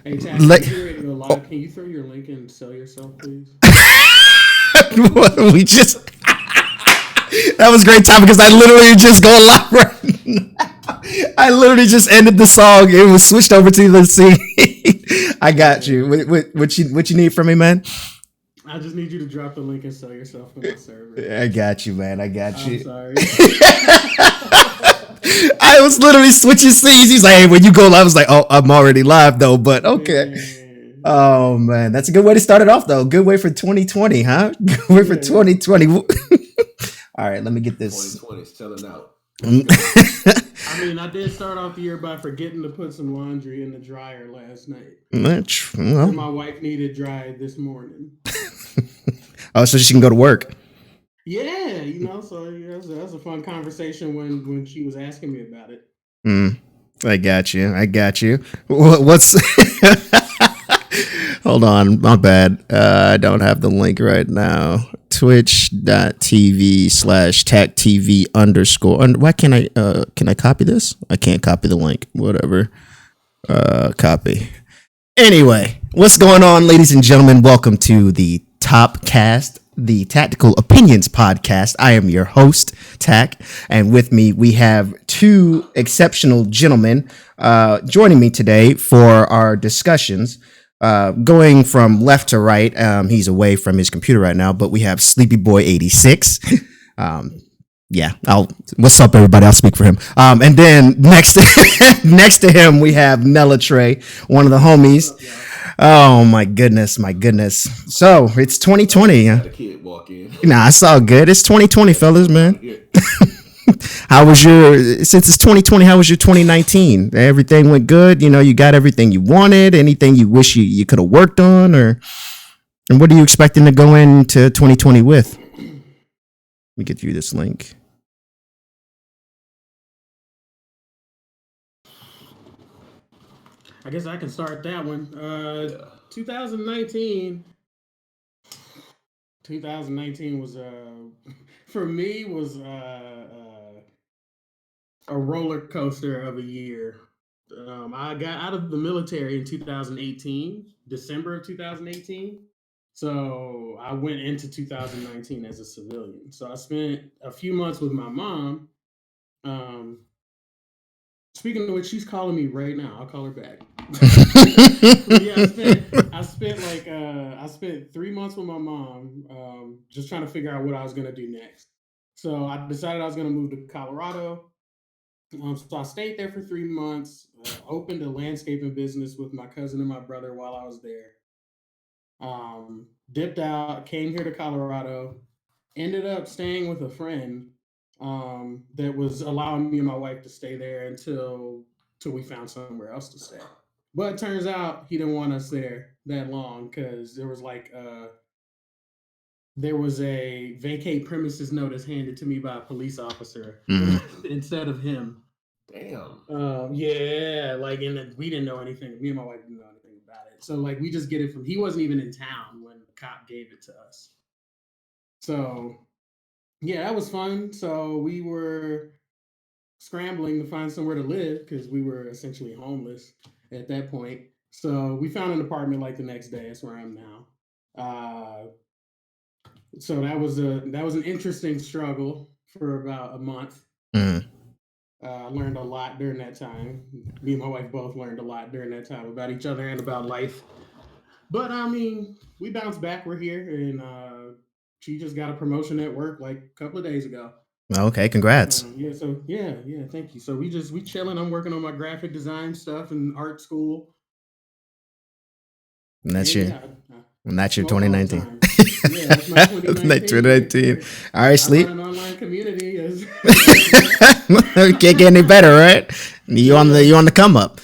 Hey, Tack, when you get ready to go live, can you throw your link and sell yourself, please? We just that was great time because I literally just go live right now. I literally just ended the song. It was switched over to the scene. I got you. What you need from me, man? I just need you to drop the link and sell yourself to my server. I got you, man. I got I'm you. sorry. I was literally switching scenes. He's like, "Hey, when you go live," I was like, "Oh, I'm already live though." But okay. Oh man, that's a good way to start it off, though. Good way for 2020, huh? Good way for 2020. All right, let me get this. 2020 is selling out. I mean, I did start off the year by forgetting to put some laundry in the dryer last night. Well. My wife needed dried this morning. Oh, so she can go to work. Yeah, so that was a fun conversation when she was asking me about it. I got you. What's Hold on, my bad. I don't have the link right now. Twitch.tv/TACTV_. Why can't I? Can I copy this? I can't copy the link. Whatever. Copy. Anyway, what's going on, ladies and gentlemen? Welcome to the Top Cast, the Tactical Opinions podcast. I am your host, Tac, and with me we have two exceptional gentlemen joining me today for our discussions. Going from left to right, he's away from his computer right now, but we have Sleepyboi 86. Yeah, what's up, everybody? I'll speak for him. And then next to him, we have NellaTre, one of the homies. Oh my goodness. So it's 2020. Had a kid walk in. Nah, it's all good. It's 2020, fellas, man. Since it's 2020, how was your 2019? Everything went good? You got everything you wanted? Anything you wish you could have worked on? And what are you expecting to go into 2020 with? Let me get you this link. I guess I can start that one. 2019 was for me was a roller coaster of a year. I got out of the military in 2018, December of 2018. So I went into 2019 as a civilian. So I spent a few months with my mom. Speaking of which, she's calling me right now. I'll call her back. Yeah, I spent 3 months with my mom, just trying to figure out what I was gonna do next. So I decided I was gonna move to Colorado. So I stayed there for 3 months. Opened a landscaping business with my cousin and my brother while I was there. Dipped out, came here to Colorado. Ended up staying with a friend that was allowing me and my wife to stay there until we found somewhere else to stay. But it turns out he didn't want us there that long because there was a vacate premises notice handed to me by a police officer instead of him. Damn. Yeah, we didn't know anything. Me and my wife didn't know anything about it. So we just get it from. He wasn't even in town when the cop gave it to us. So yeah, that was fun. So we were scrambling to find somewhere to live because we were essentially homeless at that point. So we found an apartment the next day. That's where I am now. So that was an interesting struggle for about a month. I learned a lot during that time. Me and my wife both learned a lot during that time about each other and about life. But I mean, we bounced back. We're here, and she just got a promotion at work a couple of days ago. Okay, congrats. Yeah. So yeah. Thank you. So we chilling. I'm working on my graphic design stuff in art school. And that's your 2019. Yeah, that's my 2019. All right, Sleep. An online community. Can't get any better, right? You on the come up.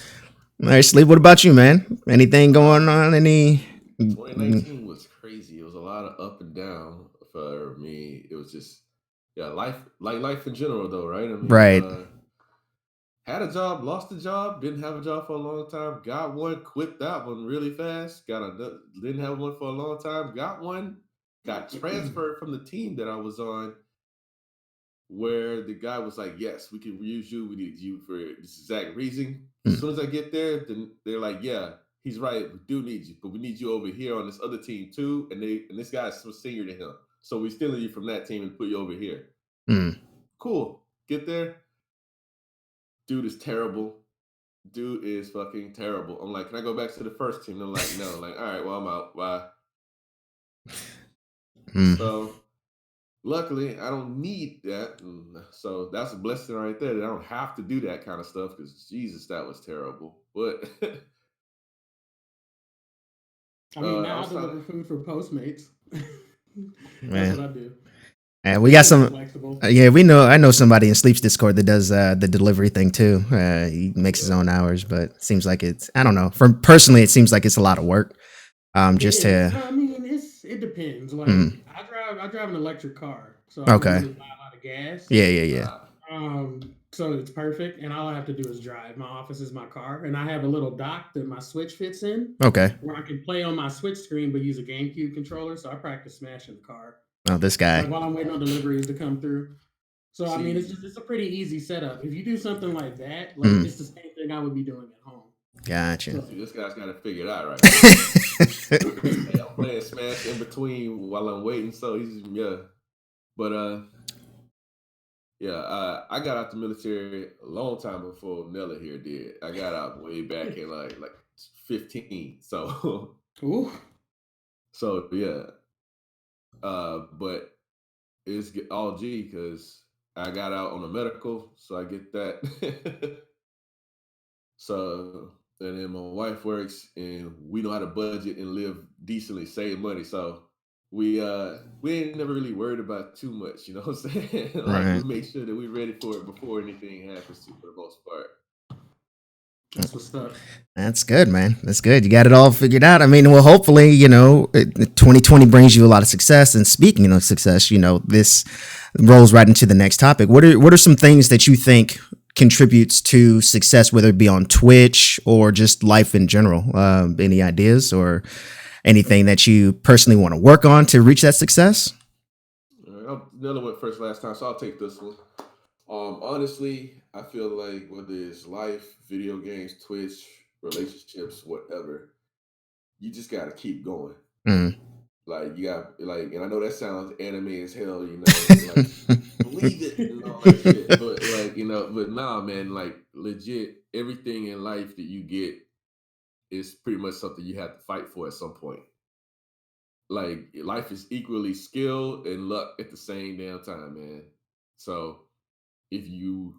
All right, Sleep. What about you, man? Anything going on? 2019 was crazy. It was a lot of up and down for me. It was just life in general, though, right? I mean, right. Had a job, lost a job, didn't have a job for a long time, got one, quit that one really fast, didn't have one for a long time, got one, got transferred from the team that I was on, where the guy was like, yes, we can use you, we need you for this exact reason. As soon as I get there, then they're like, yeah, he's right. We do need you, but we need you over here on this other team too. And this guy's so senior to him, so we're stealing you from that team and put you over here. Mm. Cool. Get there. Dude is terrible. Dude is fucking terrible. I'm like, can I go back to the first team? They're like, no. I'm like, all right, well, I'm out. Bye. Mm. So luckily, I don't need that. So that's a blessing right there that I don't have to do that kind of stuff because Jesus, that was terrible. But I mean, I now I was trying to. deliver food for Postmates. That's Man. what I do. And we got some. Flexible. Yeah, we know. I know somebody in Sleep's Discord that does the delivery thing too. He makes his own hours, but it seems like it's. I don't know. For personally, it seems like it's a lot of work. Just It is. to. I mean, it depends. Like Mm, I drive an electric car, so I don't okay. really buy a lot of gas. Yeah. Yeah. Yeah. So it's perfect, and all I have to do is drive. My office is my car, and I have a little dock that my Switch fits in, Okay. where I can play on my Switch screen, but use a GameCube controller. So I practice smashing the car, Oh, this like guy. while I'm waiting on deliveries to come through. So I mean, See, it's a pretty easy setup. If you do something like that, like Mm, it's the same thing I would be doing at home. gotcha. So this guy's got to figure it out right now. Hey, I'm playing Smash in between while I'm waiting. So he's but yeah. I got out the military a long time before Nella here did. I got out way back in like 15. So ooh. so yeah. But it's all G because I got out on a medical, so I get that. So and then my wife works, and we know how to budget and live decently, save money. So we ain't never really worried about too much, you know what I'm saying? Like we Right. make sure that we're ready for it before anything happens to for the most part. That's what's up. That's good, man. That's good. You got it all figured out. I mean, well, hopefully, 2020 brings you a lot of success. And speaking of success, this rolls right into the next topic. What are some things that you think contributes to success, whether it be on Twitch or just life in general? Any ideas or anything that you personally want to work on to reach that success? Nella went first last time, so I'll take this one. Honestly, I feel like whether it's life, video games, Twitch, relationships, whatever, you just gotta keep going. Mm. Like you got and I know that sounds anime as hell, like believe it and all that shit. But but nah, man, like legit, everything in life that you get is pretty much something you have to fight for at some point. Like life is equally skill and luck at the same damn time, man. So if you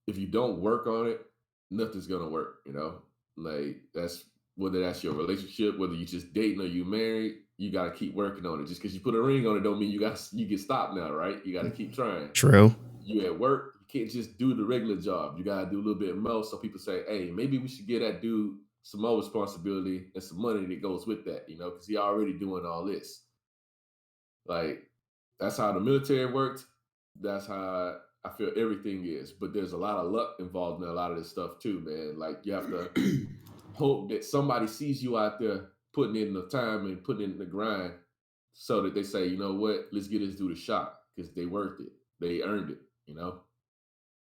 if you don't work on it, nothing's gonna work, Like that's whether that's your relationship, whether you just dating or you married, you gotta keep working on it. Just because you put a ring on it don't mean you get stopped now, right? You gotta keep trying. True. You at work, you can't just do the regular job. You gotta do a little bit more. So people say, hey, maybe we should give that dude some more responsibility and some money that goes with that, because he already doing all this. Like that's how the military worked. That's how I feel everything is. But there's a lot of luck involved in a lot of this stuff too, man. Like you have to hope that somebody sees you out there putting in the time and putting in the grind so that they say, you know what, let's get this dude a shot because they worked it. They earned it.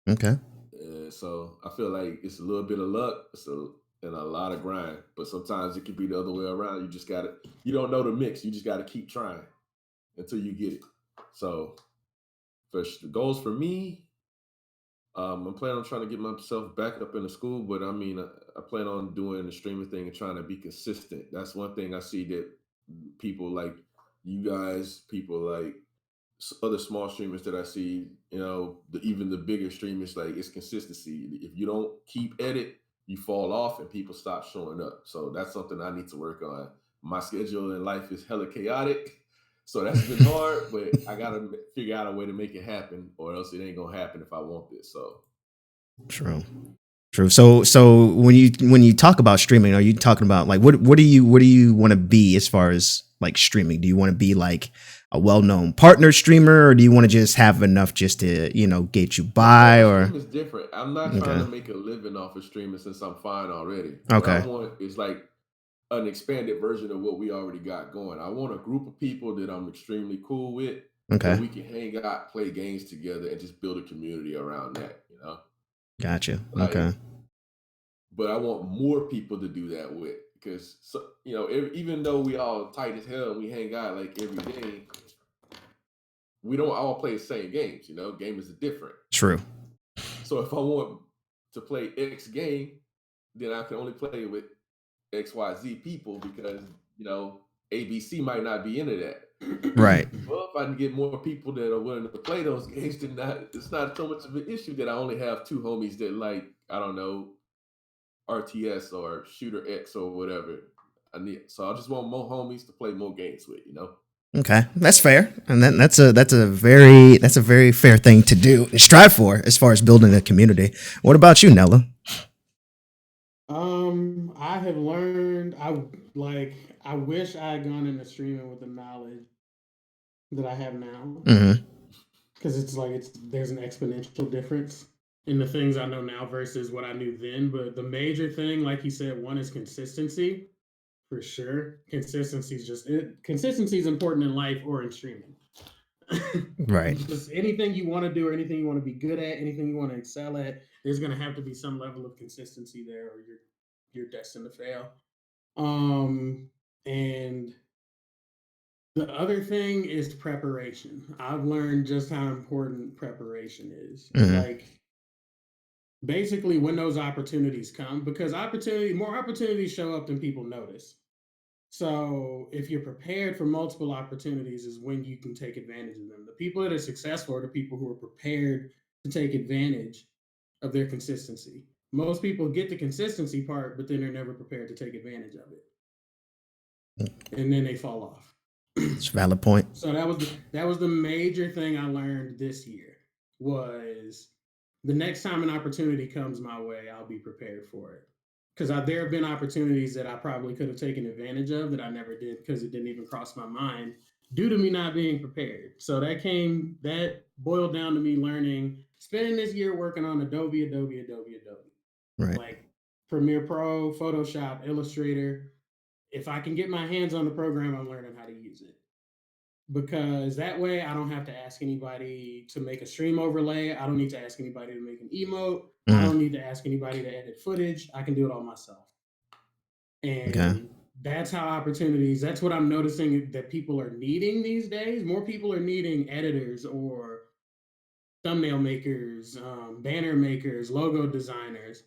Okay. So I feel like it's a little bit of luck and a lot of grind. But sometimes it can be the other way around. You don't know the mix. You just got to keep trying until you get it. So for goals for me, I'm planning on trying to get myself back up into school, but I mean, I plan on doing the streaming thing and trying to be consistent. That's one thing I see that people like you guys, people like other small streamers that I see, even the bigger streamers, like it's consistency. If you don't keep at it, you fall off and people stop showing up. So that's something I need to work on. My schedule in life is hella chaotic. So that's been hard, but I gotta figure out a way to make it happen, or else it ain't gonna happen if I want this. So True. True. So when you talk about streaming, are you talking about like what do you want to be as far as like streaming? Do you want to be like a well-known partner streamer, or do you want to just have enough just to get you by? Or stream is different. I'm not trying to make a living off of streaming since I'm fine already. What I Okay. want is like an expanded version of what we already got going. I want a group of people that I'm extremely cool with that Okay. we can hang out, play games together, and just build a community around that. Gotcha. Like Okay. but I want more people to do that with, because even though we all tight as hell, we hang out like every day. We don't all play the same games. Games are different. True. So if I want to play X game, then I can only play with XYZ people, because ABC might not be into that. Right. Well, if I can get more people that are willing to play those games, then it's not so much of an issue that I only have 2 homies that like, I don't know, RTS or Shooter X or whatever. So I just want more homies to play more games with. Okay, that's fair, and that's a very fair thing to do and strive for as far as building a community. What about you, Nella? I have learned. I wish I had gone into streaming with the knowledge that I have now, because there's an exponential difference in the things I know now versus what I knew then. But the major thing, like you said, one is consistency. For sure, consistency is important in life or in streaming. Right. Just anything you want to do or anything you want to be good at, anything you want to excel at, there's going to have to be some level of consistency there, or you're destined to fail. And the other thing is preparation. I've learned just how important preparation is. Like, basically, when those opportunities come, because more opportunities show up than people notice. So if you're prepared for multiple opportunities is when you can take advantage of them. The people that are successful are the people who are prepared to take advantage of their consistency. Most people get the consistency part, but then they're never prepared to take advantage of it. And then they fall off. It's a valid point. So that was the major thing I learned this year, was the next time an opportunity comes my way, I'll be prepared for it. Because there have been opportunities that I probably could have taken advantage of that I never did, because it didn't even cross my mind due to me not being prepared. So that boiled down to me spending this year working on Adobe. Right. Like Premiere Pro, Photoshop, Illustrator. If I can get my hands on the program, I'm learning how to use it. Because that way I don't have to ask anybody to make a stream overlay. I don't need to ask anybody to make an emote. I don't need to ask anybody to edit footage. I can do it all myself. And that's what I'm noticing that people are needing these days. More people are needing editors or thumbnail makers, banner makers, logo designers.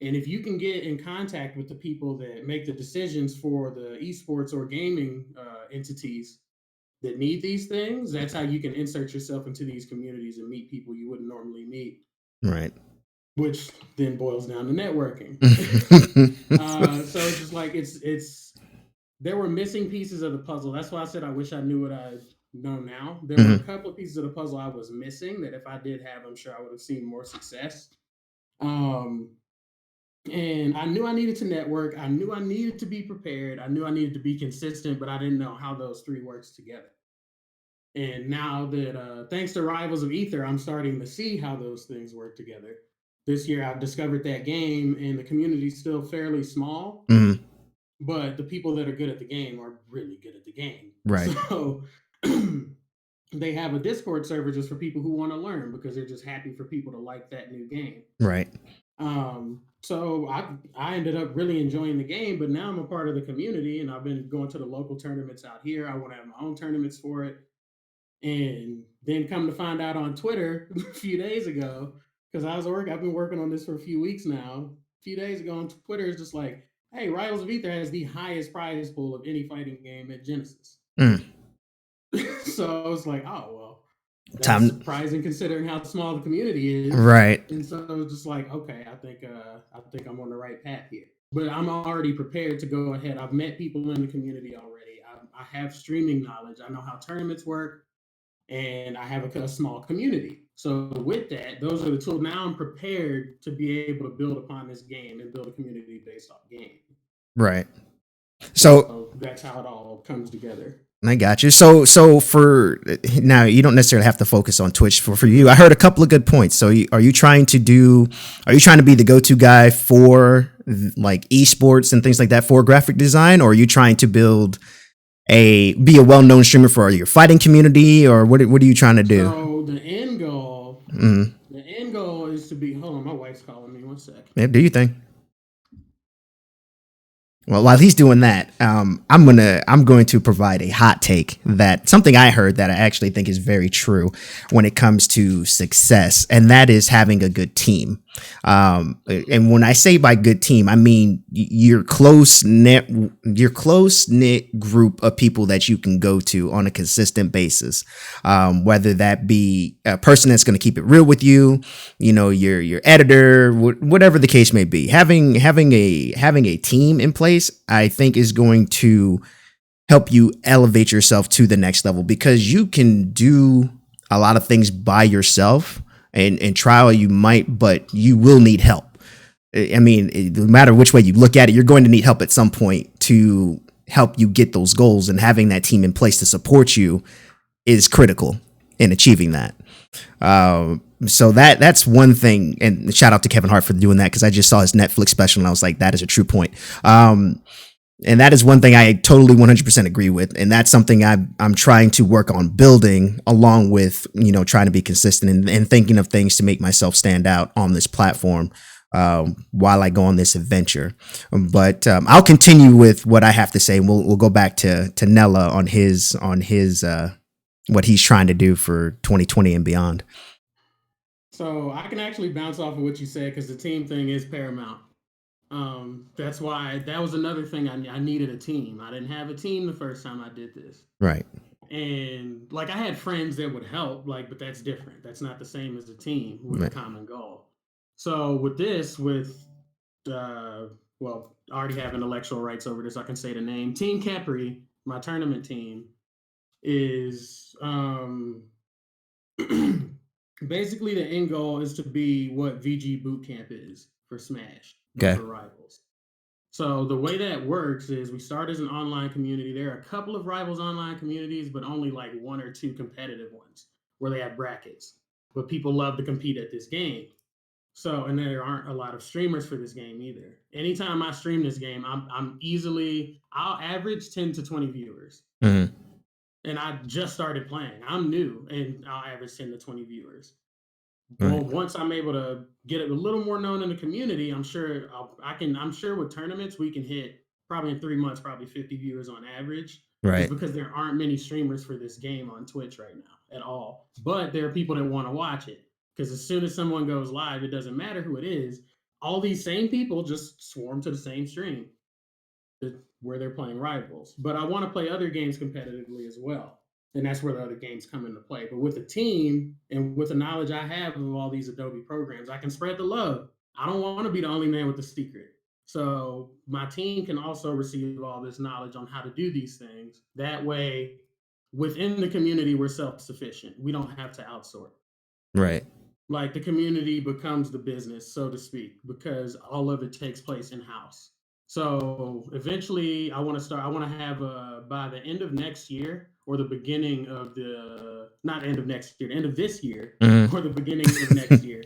And if you can get in contact with the people that make the decisions for the esports or gaming entities that need these things, that's how you can insert yourself into these communities and meet people you wouldn't normally meet. Right. Which then boils down to networking. So it's just like there were missing pieces of the puzzle. That's why I said I wish I knew what I know now. There were a couple of pieces of the puzzle I was missing that if I did have, I'm sure I would have seen more success. And I knew I needed to network. I knew I needed to be prepared. I knew I needed to be consistent, but I didn't know how those three works together. And now that, thanks to Rivals of Ether, I'm starting to see how those things work together. This year, I've discovered that game, and the community's still fairly small, but the people that are good at the game are really good at the game. Right. So they have a Discord server just for people who want to learn, because they're just happy for people to like that new game. Right. So I ended up really enjoying the game, but now I'm a part of the community, and I've been going to the local tournaments out here. I want to have my own tournaments for it. And then come to find out on Twitter a few days ago, because I've been working on this for a few weeks now. A few days ago on Twitter, it's just like, hey, Rivals of Ether has the highest prize pool of any fighting game at Genesis. So I was like, oh, well, that's surprising considering how small the community is. Right. And so I was just like, okay, I think I'm on the right path here. But I'm already prepared to go ahead. I've met people in the community already. I have streaming knowledge. I know how tournaments work. And I have a small community. So with that, those are the tools. Now I'm prepared to be able to build upon this game and build a community based off game. Right. So that's how it all comes together. I got you. So for now, you don't necessarily have to focus on Twitch for you. I heard a couple of good points. So are you trying to be the go-to guy for like esports and things like that for graphic design, or are you trying to be a well-known streamer for your fighting community, or what are you trying to do? So the end goal is to be. Hold on, my wife's calling me. 1 sec. Yeah, do you think? Well, while he's doing that, I'm going to provide a hot take that something I heard that I actually think is very true when it comes to success, and that is having a good team. And when I say by good team, I mean your close knit group of people that you can go to on a consistent basis. Whether that be a person that's going to keep it real with you, your editor, whatever the case may be. Having a team in place, I think, is going to help you elevate yourself to the next level, because you can do a lot of things by yourself and try all you might, but you will need help. I mean, no matter which way you look at it, you're going to need help at some point to help you get those goals, and having that team in place to support you is critical in achieving that. So that's one thing, and shout out to Kevin Hart for doing that, because I just saw his Netflix special and I was like, that is a true point. And that is one thing I totally 100% agree with, and that's something I'm trying to work on building, along with trying to be consistent and thinking of things to make myself stand out on this platform while I go on this adventure. But I'll continue with what I have to say, and we'll go back to Nella on his what he's trying to do for 2020 and beyond. So I can actually bounce off of what you said, because the team thing is paramount. That's why that was another thing. I needed a team. I didn't have a team the first time I did this. Right. And like, I had friends that would help, but that's different. That's not the same as a team with a common goal. So with this, I already have intellectual rights over this. I can say the name. Team Capri, my tournament team, is basically the end goal is to be what VG Bootcamp is for Smash. Okay. For Rivals. So the way that works is we start as an online community. There are a couple of Rivals online communities, but only like one or two competitive ones where they have brackets. But people love to compete at this game. So, and there aren't a lot of streamers for this game either. Anytime I stream this game, I'll average 10 to 20 viewers. Mm-hmm. And I just started playing. I'm new, and I'll average 10 to 20 viewers. Right. Well, once I'm able to get it a little more known in the community, I'm sure with tournaments we can hit probably in 3 months, probably 50 viewers on average. Right. Because there aren't many streamers for this game on Twitch right now at all. But there are people that want to watch it, because as soon as someone goes live, it doesn't matter who it is. All these same people just swarm to the same stream where they're playing Rivals. But I want to play other games competitively as well. And that's where the other games come into play. But with a team and with the knowledge I have of all these Adobe programs, I can spread the love. I don't want to be the only man with the secret. So my team can also receive all this knowledge on how to do these things. That way, within the community, we're self-sufficient. We don't have to outsource. Right. Like, the community becomes the business, so to speak, because all of it takes place in-house. So eventually I want to have by the end of next year, or the beginning of the end of this year, mm-hmm. or the beginning of next year,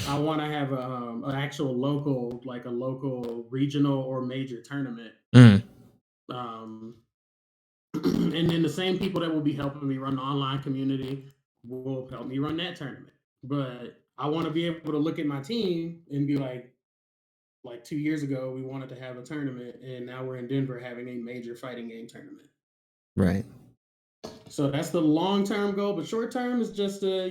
I want to have an actual local, like a local regional or major tournament. Mm-hmm. And then the same people that will be helping me run the online community will help me run that tournament. But I want to be able to look at my team and be like 2 years ago, we wanted to have a tournament, and now we're in Denver having a major fighting game tournament. Right. So that's the long-term goal, but short-term is just to,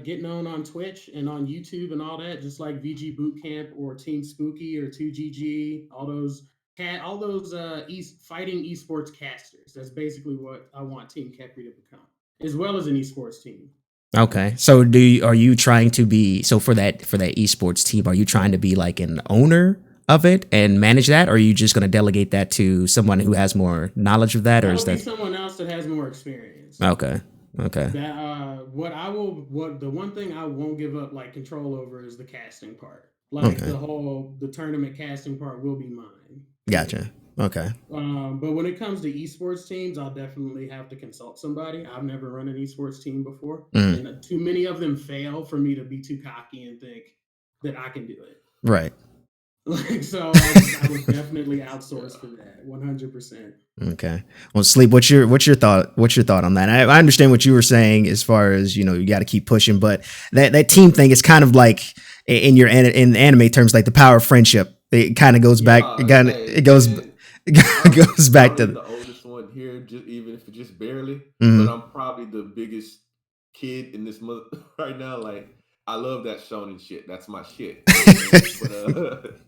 get known on Twitch and on YouTube and all that, just like VG Bootcamp or Team Spooky or 2GG, all those fighting esports casters. That's basically what I want Team Capri to become, as well as an esports team. Okay. So are you trying to be, so for that esports team, are you trying to be like an owner of it and manage that, or are you just going to delegate that to someone who has more knowledge of that, or is that someone else that has more experience? Okay. That the one thing I won't give up control over is the casting part. The tournament casting part will be mine. Gotcha. Okay. But when it comes to esports teams, I'll definitely have to consult somebody. I've never run an esports team before, and too many of them fail for me to be too cocky and think that I can do it. Right. So I would definitely outsource for that, 100%. Okay. Well, Sleep, what's your thought? What's your thought on that? I understand what you were saying as far as, you got to keep pushing, but that team thing is kind of like in anime terms, like the power of friendship. It kind of goes back. It kind of Hey it goes man, it I'm goes back probably to. the oldest one here, just even if it's just barely. But Mhm. I'm probably the biggest kid in this month right now. Like I love that shonen shit. That's my shit. You know what I'm saying? But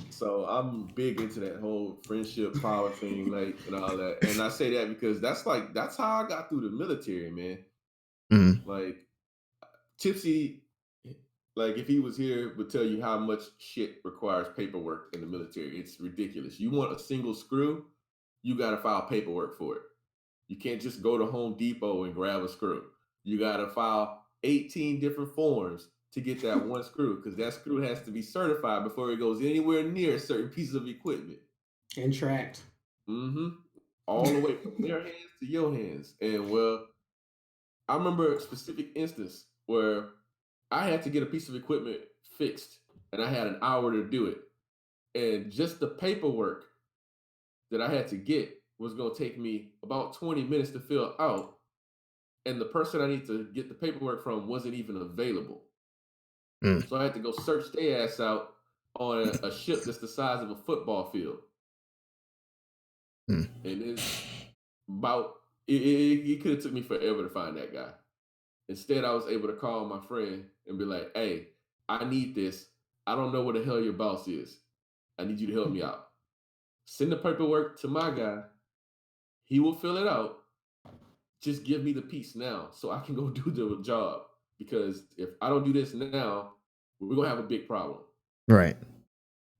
so I'm big into that whole friendship power thing, like and all that. And I say that because that's how I got through the military, man. Mhm. Like Tipsy, like if he was here, would tell you how much shit requires paperwork in the military. It's ridiculous. You want a single screw, you got to file paperwork for it. You can't just go to Home Depot and grab a screw. You got to file 18 different forms to get that one screw because that screw has to be certified before it goes anywhere near certain pieces of equipment. And tracked. Mm-hmm. All the way from their hands to your hands. And well, I remember a specific instance where I had to get a piece of equipment fixed and I had an hour to do it. And just the paperwork that I had to get was going to take me about 20 minutes to fill out. And the person I need to get the paperwork from wasn't even available. Mm. So I had to go search their ass out on a ship that's the size of a football field. Mm. And it's about, it could have took me forever to find that guy. Instead, I was able to call my friend and be like, hey, I need this. I don't know where the hell your boss is. I need you to help me out. Send the paperwork to my guy. He will fill it out. Just give me the piece now so I can go do the job. Because if I don't do this now, we're going to have a big problem. Right.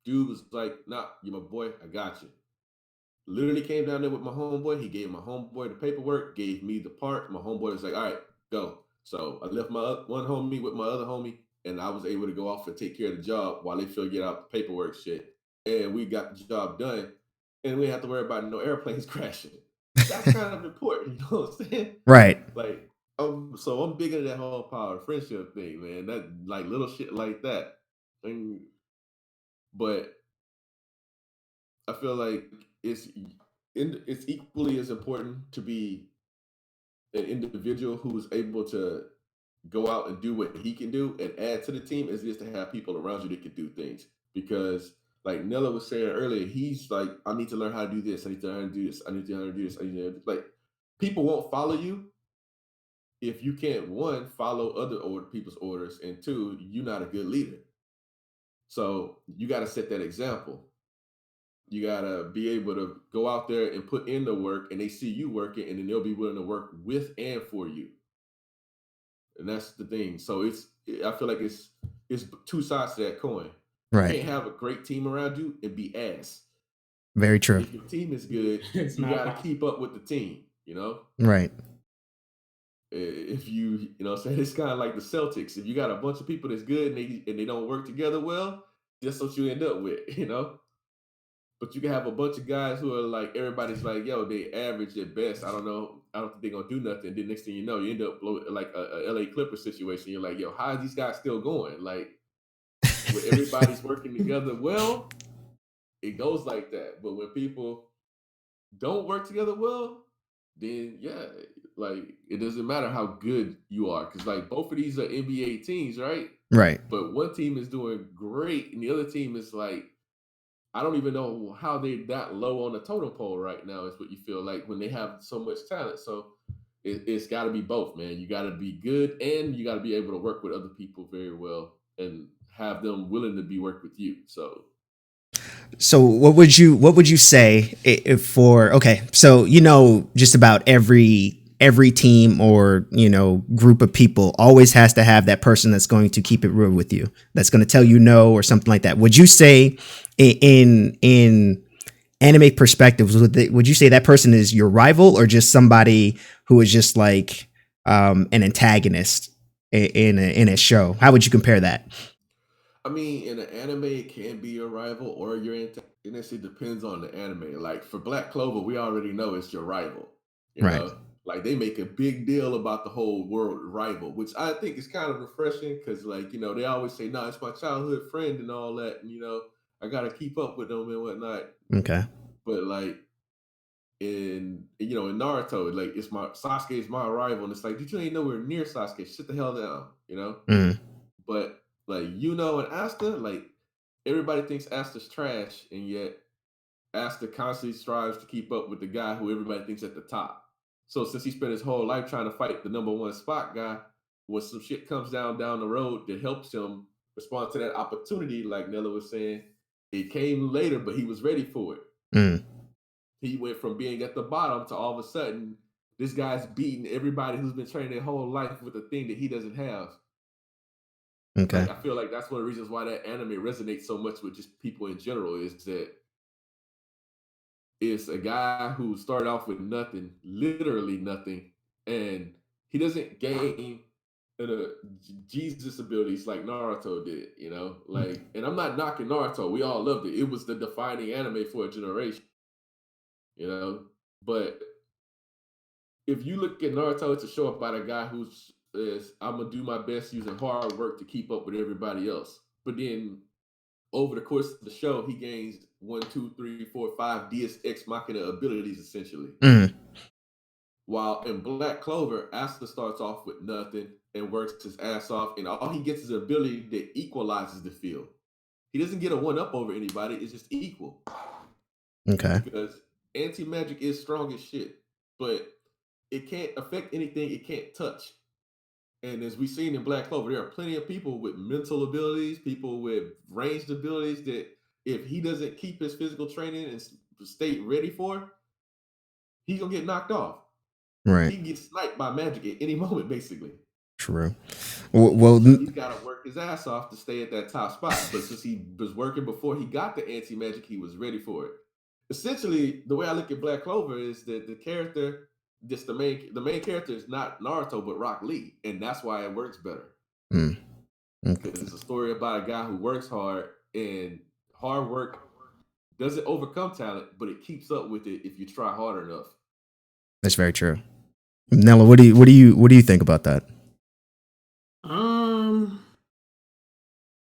Dude was like, nah, you're my boy. I got you. Literally came down there with my homeboy. He gave my homeboy the paperwork, gave me the part. My homeboy was like, all right, go. So I left my one homie with my other homie, and I was able to go off and take care of the job while they figured out the paperwork shit. And we got the job done, and we didn't have to worry about no airplanes crashing. That's kind of important, you know what I'm saying? Right. Like, so I'm big into that whole power friendship thing, man. That like little shit like that. And but I feel like it's it's equally as important to be an individual who's able to go out and do what he can do and add to the team as it is to have people around you that can do things. Because like Nella was saying earlier, he's like, I need to learn how to do this. I need to learn how to do this. I need to learn how to do this. I need to like people won't follow you if you can't one follow people's orders and two, you're not a good leader. So you got to set that example. You gotta be able to go out there and put in the work, and they see you working, and then they'll be willing to work with and for you. And that's the thing. So I feel like it's two sides to that coin. You Right. can't have a great team around you and be ass. Very true. If your team is good, It's you not gotta possible. keep up with the team. You know, Right. if you know, say it's kind of like the Celtics. If you got a bunch of people that's good and they don't work together well, that's what you end up with. You know. But you can have a bunch of guys who are like everybody's like, yo, they average at best. I don't know. I don't think they're gonna do nothing. Then next thing you know, you end up like a LA Clipper situation. You're like, yo, how are these guys still going? Like when everybody's working together well, it goes like that. But when people don't work together well, then yeah, like it doesn't matter how good you are. Cause like both of these are NBA teams, right? Right. But one team is doing great and the other team is like I don't even know how they that low on the totem pole right now. Is what you feel like when they have so much talent. So it's got to be both, man. You got to be good and you got to be able to work with other people very well and have them willing to be work with you. So So what would you say if for okay, so just about every team or group of people always has to have that person that's going to keep it real with you, that's going to tell you no or something like that. Would you say in anime perspectives, would you say that person is your rival or just somebody who is just like an antagonist in a show? How would you compare that? I mean, in an anime, it can be your rival or your antagonist. It depends on the anime. Like for Black Clover, we already know it's your rival. You Right. know, like they make a big deal about the whole world rival, which I think is kind of refreshing because, like, they always say, "No, it's my childhood friend" and all that, and I got to keep up with them and whatnot. Okay. But like in Naruto, like it's my Sasuke is my rival, and it's like, dude, you ain't nowhere near Sasuke. Sit the hell down, Mm. But like and Asta, like everybody thinks Asta's trash, and yet Asta constantly strives to keep up with the guy who everybody thinks at the top. So since he spent his whole life trying to fight the number one spot guy, when some shit comes down the road that helps him respond to that opportunity, like Nella was saying, it came later, but he was ready for it. Mm. He went from being at the bottom to all of a sudden, this guy's beating everybody who's been training their whole life with a thing that he doesn't have. Okay. Like, I feel like that's one of the reasons why that anime resonates so much with just people in general, is that it's a guy who started off with nothing, literally nothing, and he doesn't gain the Jesus abilities like Naruto did, you know? Like, and I'm not knocking Naruto. We all loved it. It was the defining anime for a generation, you know? But if you look at Naruto, it's a show about a guy who's I'm gonna do my best using hard work to keep up with everybody else. But then over the course of the show, he gains 1, 2, 3, 4, 5 Deus Ex Machina abilities, essentially. Mm. While in Black Clover, Asta starts off with nothing and works his ass off, and all he gets is an ability that equalizes the field. He doesn't get a one up over anybody; it's just equal. Okay. Because anti-magic is strong as shit, but it can't affect anything it can't touch. And as we've seen in Black Clover, there are plenty of people with mental abilities, people with ranged abilities that if he doesn't keep his physical training and stay ready for, he's gonna get knocked off. Right. He can get sniped by magic at any moment, basically. True. Well, He's got to work his ass off to stay at that top spot. But since he was working before he got the anti-magic, he was ready for it. Essentially, the way I look at Black Clover is that the character, just the main character is not Naruto but Rock Lee, and that's why it works better. Okay. Because it's a story about a guy who works hard, and hard work doesn't overcome talent, but it keeps up with it if you try hard enough. That's very true. Nella, what do you think about that?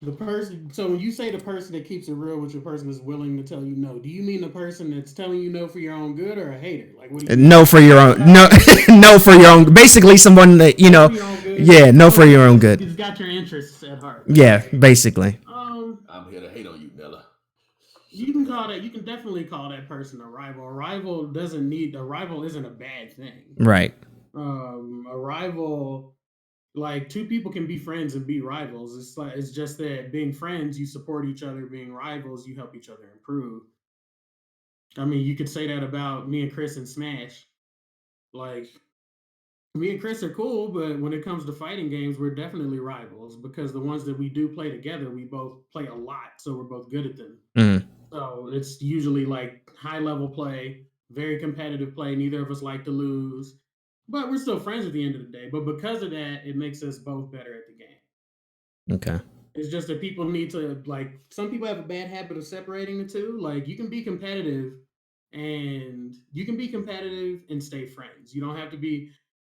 The person. So when you say the person that keeps it real with your person is willing to tell you no, do you mean the person that's telling you no for your own good, or a hater? Like, what do you mean? No for your own. No, no for your own. Basically, someone that you know. Yeah, no for your own good. He's got your interests at heart. Yeah, basically. I'm here to hate on you, Nella. You can call that. You can definitely call that person a rival. A rival isn't a bad thing. Right. A rival, like, two people can be friends and be rivals. It's just that being friends, you support each other. Being rivals, you help each other improve. I mean, you could say that about me and Chris in Smash. Like, me and Chris are cool, but when it comes to fighting games, we're definitely rivals, because the ones that we do play together, we both play a lot, so we're both good at them. Mm. So it's usually like high level play, very competitive play. Neither of us like to lose, but we're still friends at the end of the day. But because of that, it makes us both better at the game. Okay. It's just that people need to, like, some people have a bad habit of separating the two. Like, you can be competitive and stay friends. You don't have to be.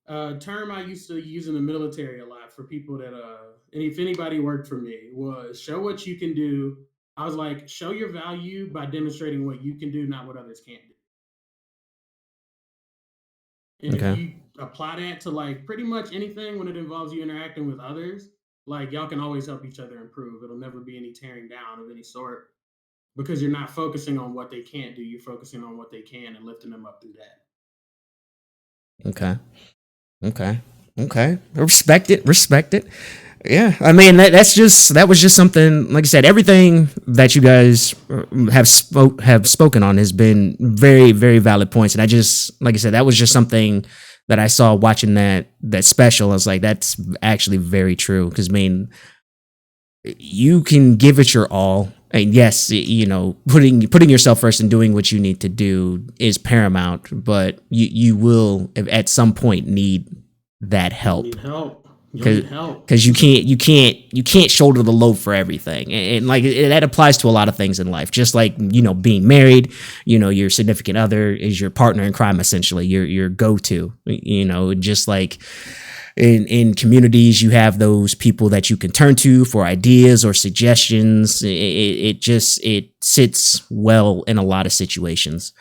A term I used to use in the military a lot for people that and if anybody worked for me, was show what you can do. I was like, show your value by demonstrating what you can do, not what others can't do. And Okay. if you apply that to, like, pretty much anything when it involves you interacting with others, like, y'all can always help each other improve. It'll never be any tearing down of any sort, because you're not focusing on what they can't do. You're focusing on what they can and lifting them up through that. Okay. Respect it. Yeah, I mean that was just something. Like I said, everything that you guys have spoken on has been very, very valid points, and I just, like I said, that was just something that I saw watching that special. I was like, that's actually very true, because I mean, you can give it your all, and yes, you know, putting yourself first and doing what you need to do is paramount, but you will at some point need that help. Because you can't shoulder the load for everything, and like that applies to a lot of things in life. Just like, you know, being married, you know, your significant other is your partner in crime, essentially your go-to. You know, just like in communities, you have those people that you can turn to for ideas or suggestions. It sits well in a lot of situations.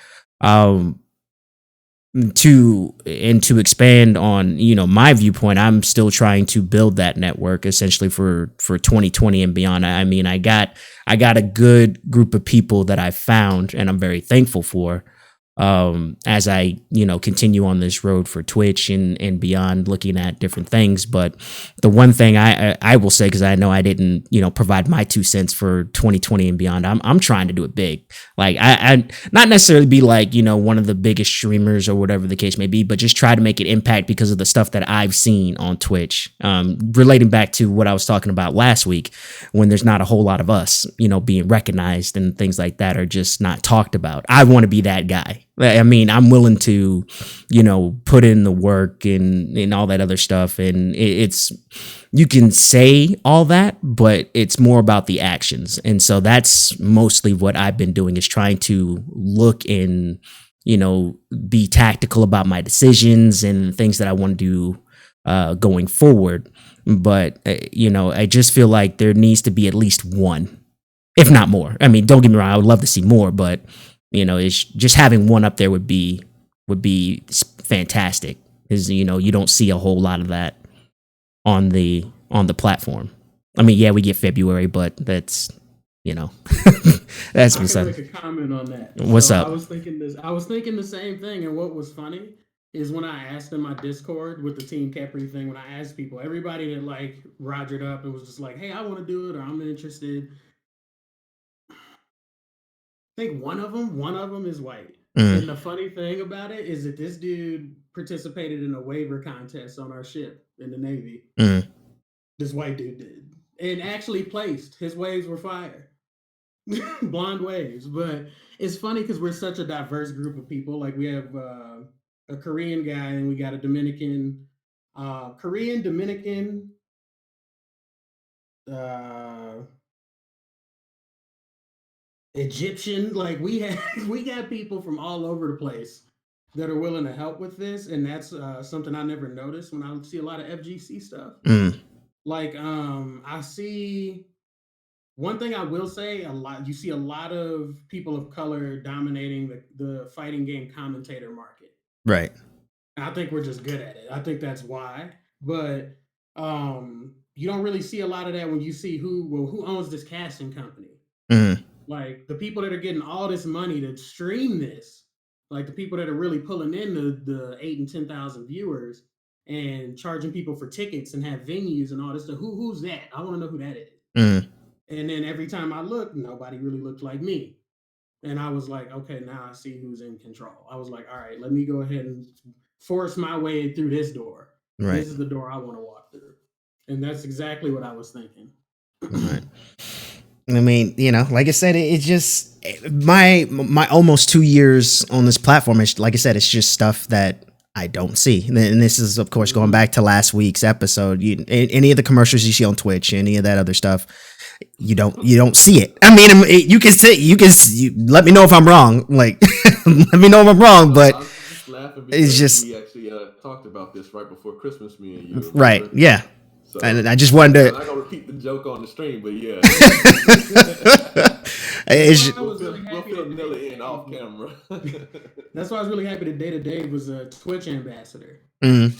to expand on, you know, my viewpoint, I'm still trying to build that network essentially for 2020 and beyond. I mean, I got a good group of people that I found, and I'm very thankful for, as I, you know, continue on this road for Twitch and beyond, looking at different things. But the one thing I will say, because I know I didn't, you know, provide my 2 cents for 2020 and beyond, I'm trying to do it big. Like I not necessarily be like, you know, one of the biggest streamers or whatever the case may be, but just try to make an impact because of the stuff that I've seen on Twitch. Relating back to what I was talking about last week, when there's not a whole lot of us, you know, being recognized and things like that are just not talked about. I want to be that guy. I mean, I'm willing to, you know, put in the work and all that other stuff. And it's, you can say all that, but it's more about the actions. And so that's mostly what I've been doing, is trying to look and, you know, be tactical about my decisions and things that I want to do going forward. But, you know, I just feel like there needs to be at least one, if not more. I mean, don't get me wrong, I would love to see more, but you know, it's just having one up there would be fantastic, because, you know, you don't see a whole lot of that on the platform. I mean, yeah, we get February, but that's, you know, that's I can make a comment on that. What's So up? I was thinking the same thing, and what was funny is when I asked in my Discord with the Team Capri thing, when I asked people, everybody that like rogered up and was just like, "Hey, I want to do it," or "I'm interested." I think one of them is white. And the funny thing about it is that this dude participated in a waiver contest on our ship in the Navy. This white dude did, and actually placed. His waves were fire. Blonde waves. But it's funny because we're such a diverse group of people. Like, we have a Korean guy, and we got a Dominican, Korean, Dominican, Egyptian. Like, we got people from all over the place that are willing to help with this, and that's something I never noticed when I see a lot of FGC stuff. Like, I see, one thing I will say, you see a lot of people of color dominating the fighting game commentator market. Right. And I think we're just good at it. I think that's why. But you don't really see a lot of that when you see who owns this casting company. Like, the people that are getting all this money to stream this, like the people that are really pulling in the 8 and 10,000 viewers and charging people for tickets and have venues and all this stuff. Who's that? I want to know who that is. And then every time I looked, nobody really looked like me. And I was like, okay, now I see who's in control. I was like, all right, let me go ahead and force my way through this door. Right. This is the door I want to walk through. And that's exactly what I was thinking. Right. I mean, you know, like I said, it's just my almost 2 years on this platform. Is, like I said, it's just stuff that I don't see. And this is, of course, going back to last week's episode. Any of the commercials you see on Twitch, any of that other stuff, you don't see it. I mean, you can let me know if I'm wrong. Like, let me know if I'm wrong. But just laughing it's just, we actually talked about this right before Christmas, me and you. Remember? Right? Yeah. So, and I just wanted to. I'm not gonna repeat the joke on the stream, but yeah. We'll fill Nella in off camera. That's why I was really happy that Dave was a Twitch ambassador. And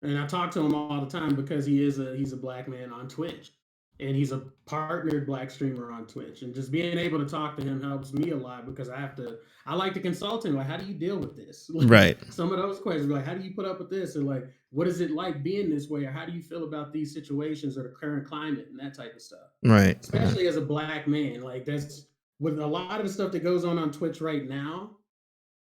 I talk to him all the time because he's a black man on Twitch. And he's a partnered black streamer on Twitch. And just being able to talk to him helps me a lot, because I like to consult him. Like, how do you deal with this? Like, right. Some of those questions, like, how do you put up with this? Or like, what is it like being this way? Or how do you feel about these situations or the current climate and that type of stuff? Right. Especially as a black man. Like, that's with a lot of the stuff that goes on Twitch right now.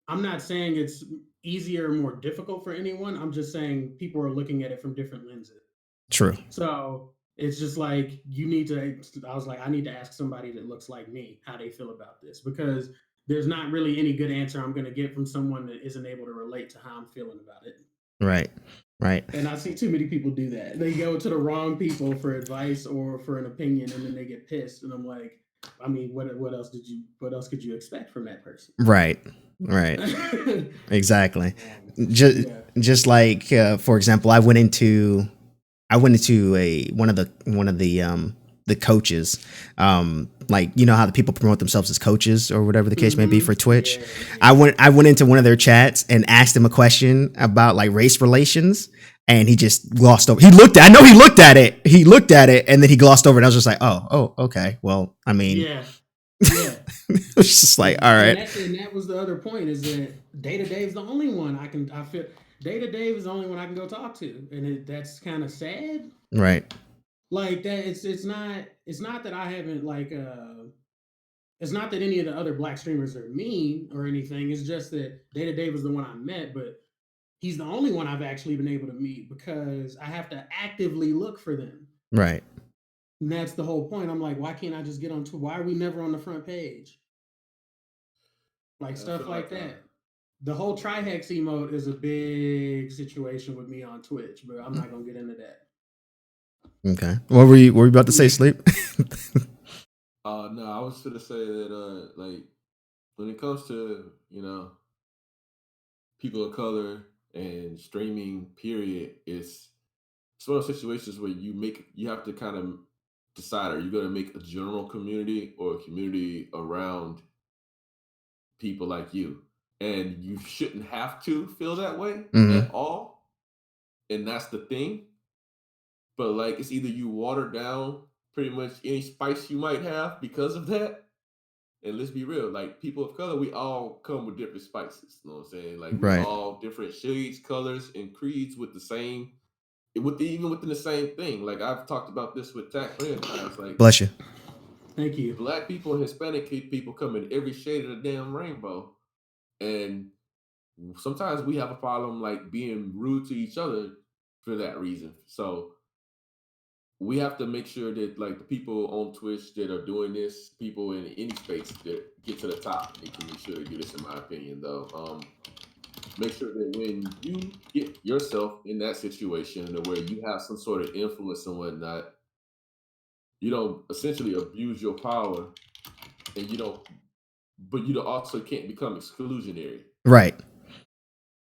I'm not saying it's easier or more difficult for anyone. I'm just saying people are looking at it from different lenses. True. So it's just like, I was like, I need to ask somebody that looks like me how they feel about this, because there's not really any good answer I'm going to get from someone that isn't able to relate to how I'm feeling about it. Right. Right. And I see too many people do that. They go to the wrong people for advice or for an opinion, and then they get pissed. And I'm like, I mean, what else could you expect from that person? Right. Right. Exactly. Just like, for example, I went into one of the coaches, like, you know how the people promote themselves as coaches or whatever the case may be for Twitch. Yeah. I went into one of their chats and asked him a question about like race relations, and he just glossed over. He looked at it. He looked at it, and then he glossed over it. I was just like, oh, okay. Well, I mean, Yeah. it was just like, all right. And that was the other point, is that Data Dave's the only one I feel Data Dave is the only one I can go talk to, and that's kind of sad. Right. Like that, it's not that I haven't like it's not that any of the other black streamers are mean or anything. It's just that Data Dave was the one I met, but he's the only one I've actually been able to meet because I have to actively look for them. Right. And that's the whole point. I'm like, why can't I just get on Twitter? Why are we never on the front page? Like stuff like that. The whole Trihex emote is a big situation with me on Twitch, but I'm not gonna get into that. Okay. What were you about to say, Sleep? No, I was gonna say that like when it comes to, you know, people of color and streaming, period, it's one of those situations where you have to kind of decide, are you going to make a general community or a community around people like you? And you shouldn't have to feel that way at all. And that's the thing. But like, it's either you water down pretty much any spice you might have because of that. And let's be real, like people of color, we all come with different spices. You know what I'm saying? Like we Right. all different shades, colors, and creeds with the same, even within the same thing. Like I've talked about this with Tack plenty of times. Like, Bless you. Thank you. Black people and Hispanic people come in every shade of the damn rainbow, and sometimes we have a problem like being rude to each other for that reason. So we have to make sure that like the people on Twitch that are doing this, people in any space that get to the top, need to make sure they do this. In my opinion, though, make sure that when you get yourself in that situation where you have some sort of influence and whatnot, you don't essentially abuse your power, and you don't, but you also can't become exclusionary. Right.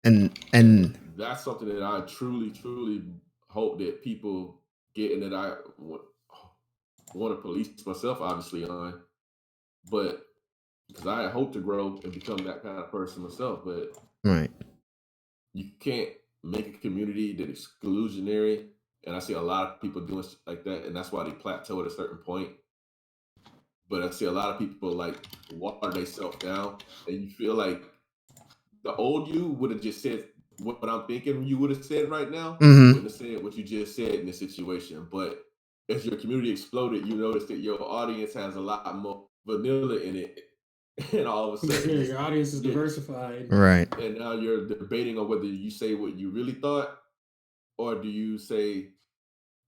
And that's something that I truly hope that people get, and that I want to police myself obviously on, but because I hope to grow and become that kind of person myself, but right. you can't make a community that exclusionary. And I see a lot of people doing like that, and that's why they plateau at a certain point. But I see a lot of people like water themselves down, and you feel like the old you would have just said what I'm thinking you would have said right now. You wouldn't have said what you just said in this situation. But as your community exploded, you notice that your audience has a lot more vanilla in it. And all of a sudden, your audience is diversified. Right. And now you're debating on whether you say what you really thought, or do you say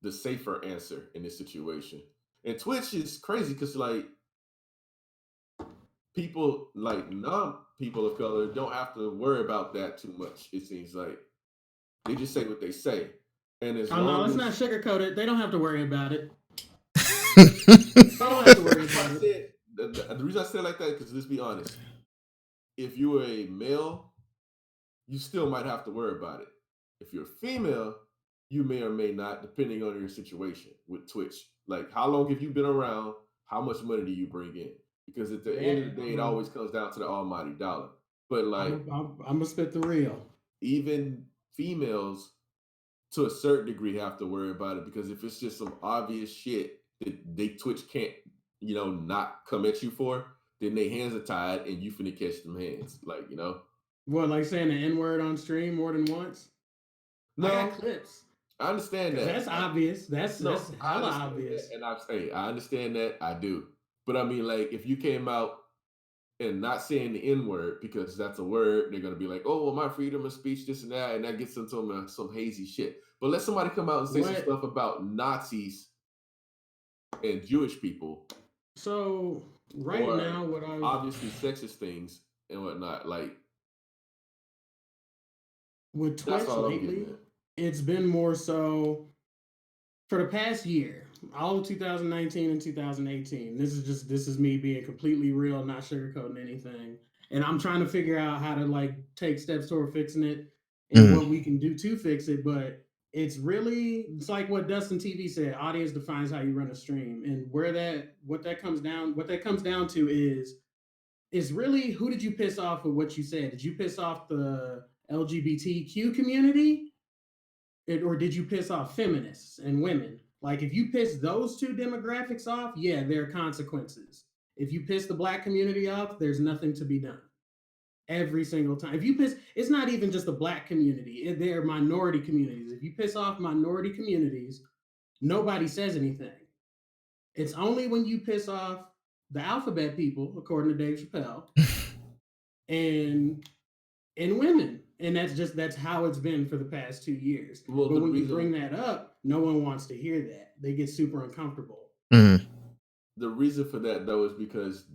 the safer answer in this situation. And Twitch is crazy because like people like non people of color don't have to worry about that too much. It seems like they just say what they say, and as long no, let's as not sugarcoat it. They don't have to worry about it. they don't have to worry about it. The reason I say it like that because let's be honest, if you were a male, you still might have to worry about it. If you're a female, you may or may not, depending on your situation with Twitch. Like, how long have you been around? How much money do you bring in? Because at the end of the day, it always comes down to the almighty dollar. But like, I'm gonna spit the real. Even females, to a certain degree, have to worry about it because if it's just some obvious shit that they Twitch can't, not come at you for, then their hands are tied and you finna catch them hands. Like, What, like saying the N word on stream more than once? No, I got clips. I understand that. That's obvious. That's hella obvious. And I understand that. I do. But I mean, like, if you came out and not saying the N word because that's a word, they're gonna be like, "Oh, well, my freedom of speech, this and that," and that gets into some hazy shit. But let somebody come out and say some stuff about Nazis and Jewish people. So right now, what I obviously sexist things and whatnot, like with Twitch lately, it's been more so for the past year, all of 2019 and 2018. This is me being completely real, not sugarcoating anything. And I'm trying to figure out how to like take steps toward fixing it and what we can do to fix it. But it's really, it's like what Dustin TV said, audience defines how you run a stream. And what that comes down to is really, who did you piss off with what you said? Did you piss off the LGBTQ community? Or did you piss off feminists and women? Like, if you piss those two demographics off, yeah, there are consequences. If you piss the black community off, there's nothing to be done every single time. If you piss, it's not even just the black community, they're minority communities. If you piss off minority communities, nobody says anything. It's only when you piss off the alphabet people, according to Dave Chappelle, and women. And that's how it's been for the past 2 years. Well, but when you bring that up, no one wants to hear that. They get super uncomfortable. Mm. The reason for that though is because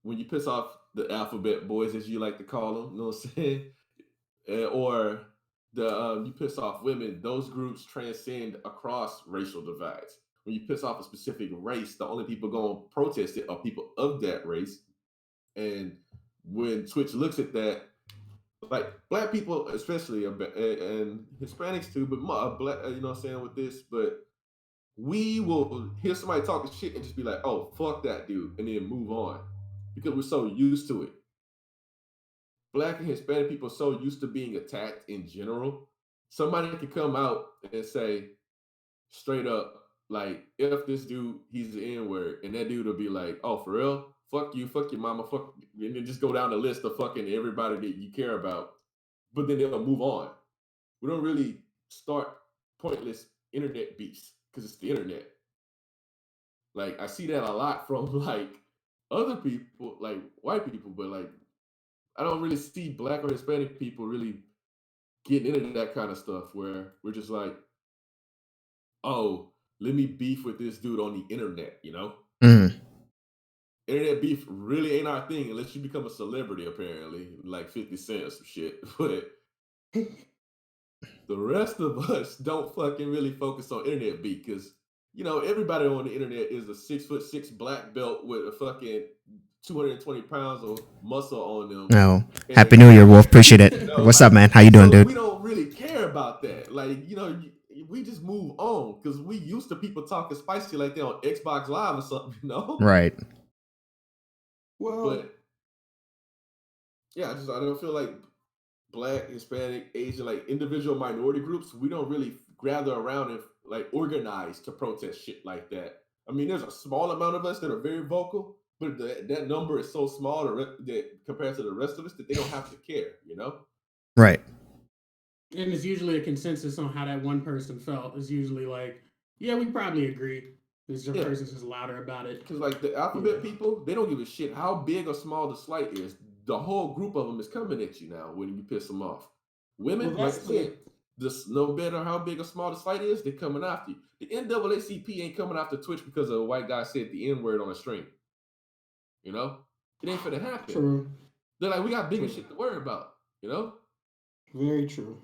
when you piss off the alphabet boys, as you like to call them, you know what I'm saying, or the you piss off women, those groups transcend across racial divides. When you piss off a specific race, the only people going to protest it are people of that race. And when Twitch looks at that, like black people, especially, and Hispanics too, but black, you know what I'm saying, with this, but we will hear somebody talking shit and just be like, oh, fuck that dude, and then move on because we're so used to it. Black and Hispanic people are so used to being attacked in general. Somebody could come out and say straight up, like, if this dude, he's the N-word, and that dude will be like, oh, for real? Fuck you, fuck your mama, fuck, and then just go down the list of fucking everybody that you care about. But then they'll move on. We don't really start pointless internet beefs because it's the internet. Like, I see that a lot from like other people, like white people, but like I don't really see black or Hispanic people really getting into that kind of stuff where we're just like, oh, let me beef with this dude on the internet, you know? Mm. Internet beef really ain't our thing unless you become a celebrity, apparently, like 50 Cent or some shit. But the rest of us don't fucking really focus on internet beef because, you know, everybody on the internet is a 6'6" black belt with a fucking 220 pounds of muscle on them. Oh, Happy New Year, Wolf. Appreciate it. You know, What's up, man? How you doing, so dude? we don't really care about that. Like, you know, we just move on because we used to people talking spicy like they're on Xbox Live or something, you know? Right. Well, But yeah, I don't feel like black, Hispanic, Asian, like individual minority groups, we don't really gather around and like organize to protest shit like that. I mean, there's a small amount of us that are very vocal, but that number is so small that compared to the rest of us that they don't have to care, you know? Right. and it's usually a consensus on how that one person felt. It's usually like, yeah, we probably agree. This Yeah. person's just louder about it. Because like the alphabet people, they don't give a shit how big or small the slight is. The whole group of them is coming at you now when you piss them off. Women, Well, like that's I said, just no matter how big or small the slight is, they're coming after you. The NAACP ain't coming after Twitch because a white guy said the N-word on a stream. You know? It ain't finna happen. True. They're like, we got bigger True. shit to worry about, you know? Very true.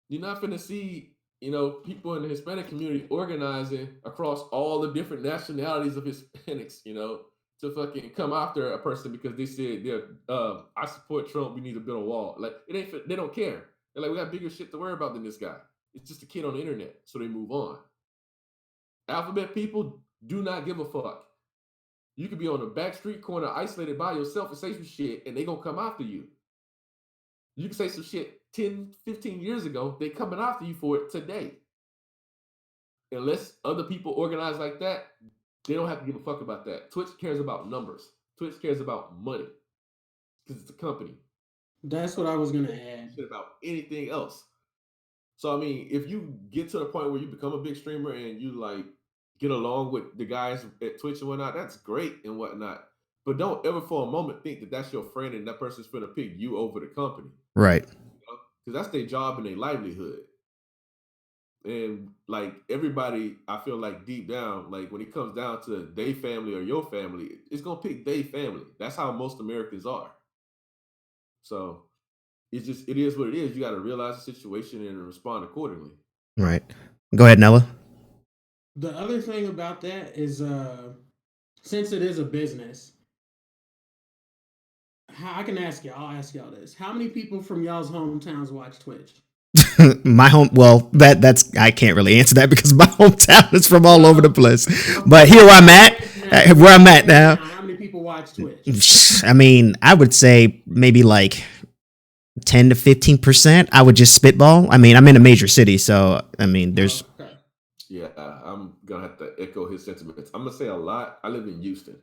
You're not finna see, you know, people in the Hispanic community organizing across all the different nationalities of Hispanics, you know, to fucking come after a person because they said I support Trump, we need to build a wall. Like, it ain't, they don't care. They're like, we got bigger shit to worry about than this guy. It's just a kid on the internet, so they move on. Alphabet people do not give a fuck. You could be on a back street corner isolated by yourself and say some shit and they gonna come after you. You can say some shit 10, 15 years ago, they coming after you for it today. Unless other people organize like that, they don't have to give a fuck about that. Twitch cares about numbers. Twitch cares about money because it's a company. That's what I was gonna add. Shit about anything else. So I mean, if you get to the point where you become a big streamer and you like get along with the guys at Twitch and whatnot, that's great and whatnot. But don't ever for a moment think that that's your friend and that person's gonna pick you over the company. Right. Because that's their job and their livelihood. And like everybody, I feel like deep down, like when it comes down to their family or your family, it's gonna pick their family. That's how most Americans are. So it's just, it is what it is. You got to realize the situation and respond accordingly. Right. Go ahead, Nella. The other thing about that is, since it is a business, I can ask y'all. I'll ask y'all this: how many people from y'all's hometowns watch Twitch? My home, well, that's I can't really answer that because my hometown is from all over the place. But here where I'm at now, How many people watch Twitch? I mean, I would say maybe like 10 to 15%. I would just spitball. I mean, I'm in a major city, so I mean, there's Okay. Yeah, I'm gonna have to echo his sentiments. I'm gonna say a lot. I live in Houston,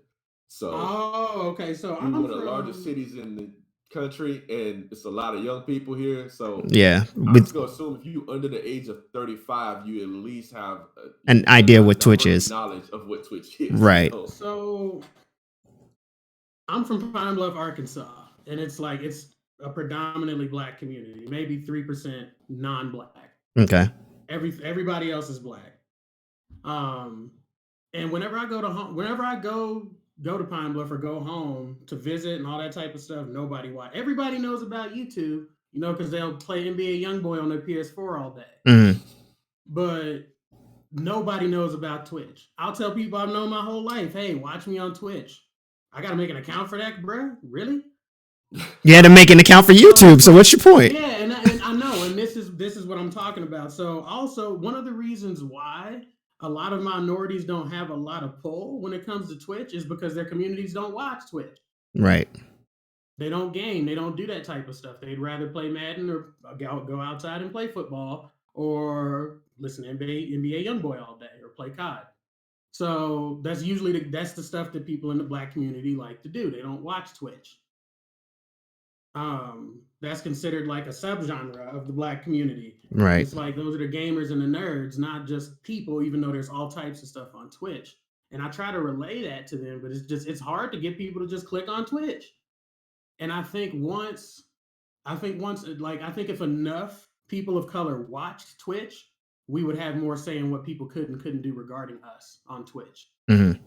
so Oh, okay. So we I'm one of the largest from. cities in the country, and it's a lot of young people here. So yeah, I'm with just gonna assume if you under the age of 35, you at least have an idea what Twitch diverse is. knowledge of what Twitch is. Right. So I'm from Pine Bluff, Arkansas, and it's a predominantly black community, maybe 3% non-black. Okay. Everybody else is black. Um, and whenever I go to home, whenever I go to Pine Bluff or go home to visit and all that type of stuff, nobody watch. Everybody knows about YouTube, because they'll play NBA YoungBoy on their PS4 all day. Mhm. But nobody knows about Twitch. I'll tell people I've known my whole life, hey, watch me on Twitch. I gotta make an account for that, bruh? Really? You had to make an account for YouTube. So what's your point? Yeah, and I know, and this is what I'm talking about. So also one of the reasons why a lot of minorities don't have a lot of pull when it comes to Twitch is because their communities don't watch Twitch. Right. They don't game. They don't do that type of stuff. They'd rather play Madden or go outside and play football or listen to NBA YoungBoy all day or play COD. So that's usually that's the stuff that people in the black community like to do. They don't watch Twitch. That's considered like a subgenre of the black community. Right. It's like those are the gamers and the nerds, not just people, even though there's all types of stuff on Twitch. And I try to relay that to them, but it's hard to get people to just click on Twitch. And I think if enough people of color watched Twitch, we would have more say in what people could and couldn't do regarding us on Twitch. Mhm.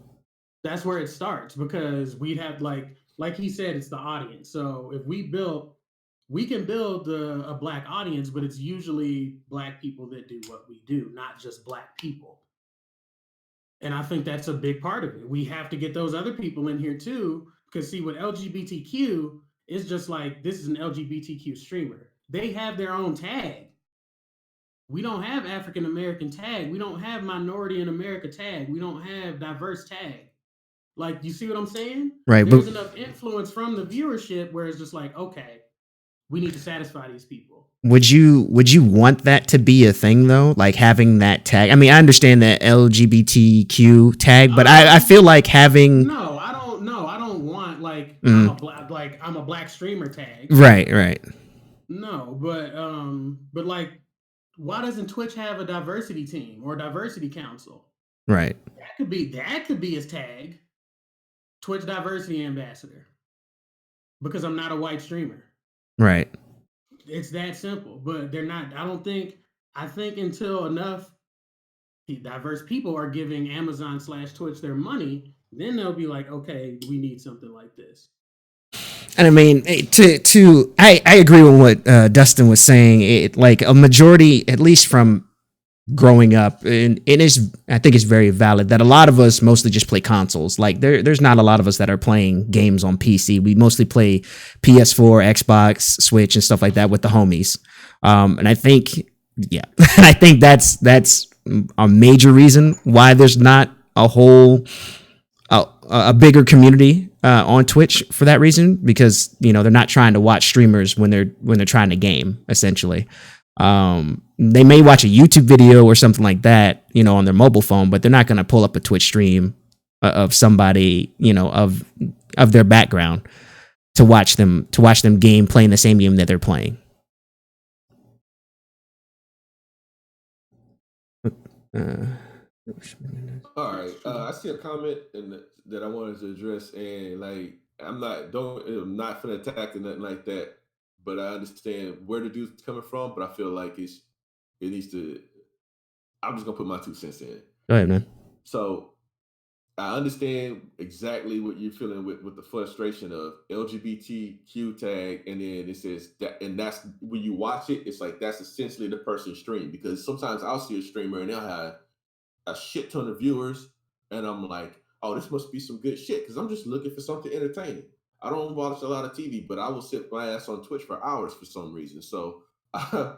That's where it starts because we'd have like he said, it's the audience. So if we can build a black audience, but it's usually black people that do what we do, not just black people. And I think that's a big part of it. We have to get those other people in here too, because see, with LGBTQ, it's just like this is an LGBTQ streamer. They have their own tag. We don't have African American tag. We don't have minority in America tag. We don't have diverse tag. Like, you see what I'm saying? Right. But There's enough influence from the viewership where it's just like, okay, we need to satisfy these people. would you want that to be a thing though? Like having that tag? I mean, I understand that LGBTQ tag, but I feel like having No, I don't. No, I don't want like I'm a black streamer tag. right. No, but like, why doesn't Twitch have a diversity team or diversity council? Right. That could be his tag, Twitch diversity ambassador, because I'm not a white streamer. Right. It's that simple. But they're not. I think until enough diverse people are giving Amazon/Twitch their money, then they'll be like, okay, we need something like this. And I mean, I agree with what Dustin was saying. It, like a majority, at least from growing up, and it is, I think it's very valid that a lot of us mostly just play consoles. Like there's not a lot of us that are playing games on PC. We mostly play PS4, Xbox, Switch, and stuff like that with the homies. And I think, yeah, I think that's a major reason why there's not a bigger community on Twitch for that reason, because they're not trying to watch streamers when they're trying to game, essentially. They may watch a YouTube video or something like that, on their mobile phone, but they're not going to pull up a Twitch stream of somebody, of their background to watch them game, playing the same game that they're playing. All right, I see a comment that I wanted to address, and like I'm not finna attack or nothing like that, but I understand where the dude's coming from. But I feel like it needs to. I'm just gonna put my 2 cents in. Go ahead, man. So I understand exactly what you're feeling with the frustration of LGBTQ tag, and then it says that, and that's when you watch it, it's like that's essentially the person's stream, because sometimes I'll see a streamer and they'll have a shit ton of viewers, and I'm like, oh, this must be some good shit, because I'm just looking for something entertaining. I don't watch a lot of TV, but I will sit my ass on Twitch for hours for some reason. So I